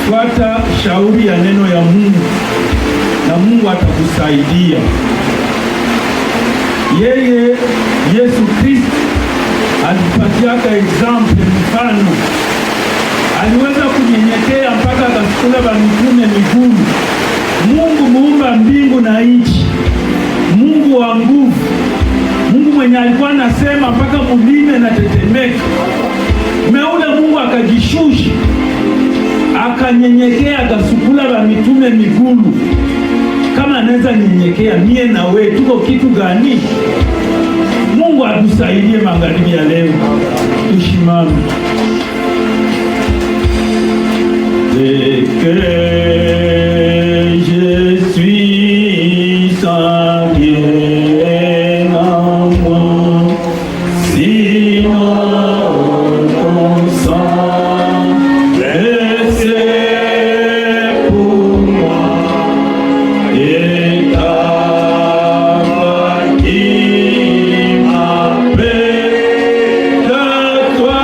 [SPEAKER 5] Fuata shauri ya neno ya Mungu na Mungu atakusaidia. Yeye Yesu Kristo alipatiaka example, mfano. Aliweza kunyenyekea mpaka akasukula ba mitume miguu. Mungu muumba mbingu na nchi, Mungu wa nguvu, Mungu mwenye alikuwa anasema mpaka mulime na tetemeka. Meule Mungu akajishusha, akanyenyekea, akasukula ba mitume miguu. Kama anaweza nyenyekea mie na we, tuko kitu gani? Mungu atusaidie magharibi ya leo. Tushimame. Je suis sans bien à moi, sinon ton sang laissé pour moi et ta voix qui m'appelle de toi.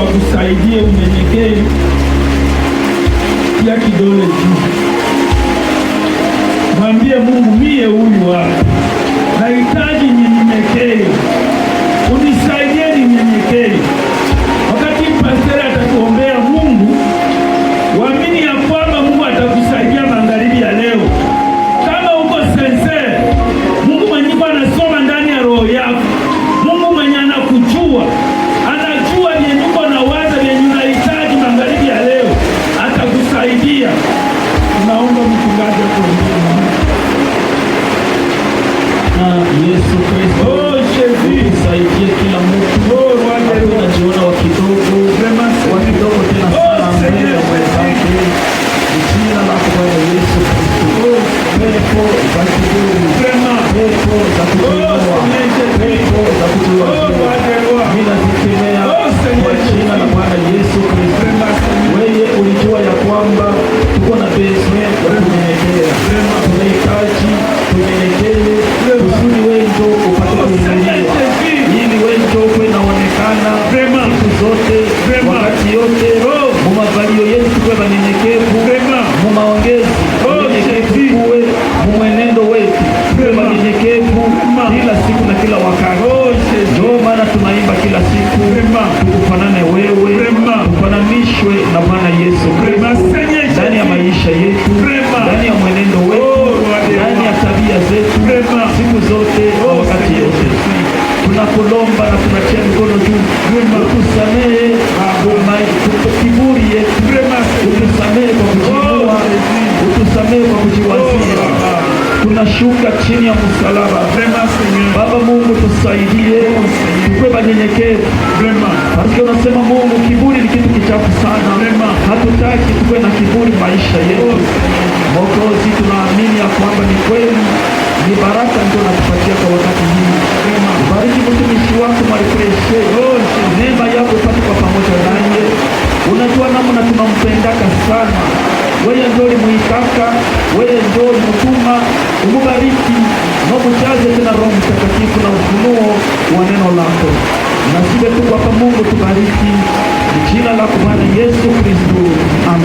[SPEAKER 5] akusaidie unyenyekee. Tia kidole juu, mwambie Mungu, mie huyu hapa nahitaji ninyenyekee, unisaidie ninyenyekee. Wakati pastor atakuombea Mungu, waamini ya kwamba Mungu atakusaidia magharibi ya leo. Kama uko sincere, Mungu mwenye anasoma ndani ya roho yako, Mungu mwenye anakujua, anajua vyenye uko na waza vyenye unahitaji magharibi ya leo, atakusaidia. Tunaomba mchungaji akuombee.
[SPEAKER 6] Yesu Kristo, usaidie kila mtu anajiona wa kidogo tena sana mbele ya mwenzake. Jina lako Bwana Yesu Kristo, pepo za kiburi, pepo za kujiinua, pepo za kujiwazia, ninazikemea kwa jina la Bwana Yesu Kristo. Wewe ulijua ya kwamba tuko na basement ya kunyenyekea, tunahitaji tunyenyekee kusudi wewe ndio upate kuinuliwa, ili wewe ndio uwe unaonekana siku zote, wakati yote. Mu mavalio yetu tuwe wanyenyekevu, mu maongezi wanyenyekevu, kuwe mu mwenendo wetu tuwe wanyenyekevu kila siku na kila wakati. Ndio maana tunaimba kila siku, tukufanane wewe, tufananishwe na Bwana Yesu Kristo ndani ya maisha yetu, ndani ya mwenendo wetu, ndani ya tabia zetu, siku zote na wakati yote. Tunakulomba na tunachia mikono juu, utusamehe kiburi yetu, utusamehe kwa kujiinua, utusamehe kwa kujiwazia. Tunashuka chini ya msalaba. Baba Mungu, tusaidie tuwe wanyenyekevu. Parce unasema Mungu, kiburi ni kitu kichafu sana. Hatutaki tuwe na kiburi maisha yetu. Mwokozi, tunaamini ya kwamba ni kweli, ni baraka ndio natupatia kwa wakati hii. Bariki mtumishi wako Marifreshe, neema yako ipate kwa pamoja naye. Unajua namna tunampendaka sana. Wewe ndio ulimuitaka, wewe ndio ulimtuma. Umubariki na umjaze tena Roho Mtakatifu na ufunuo wa neno lako. Na sisi tu kwa Mungu tubariki. Jina lako Bwana Yesu Kristo. Amen.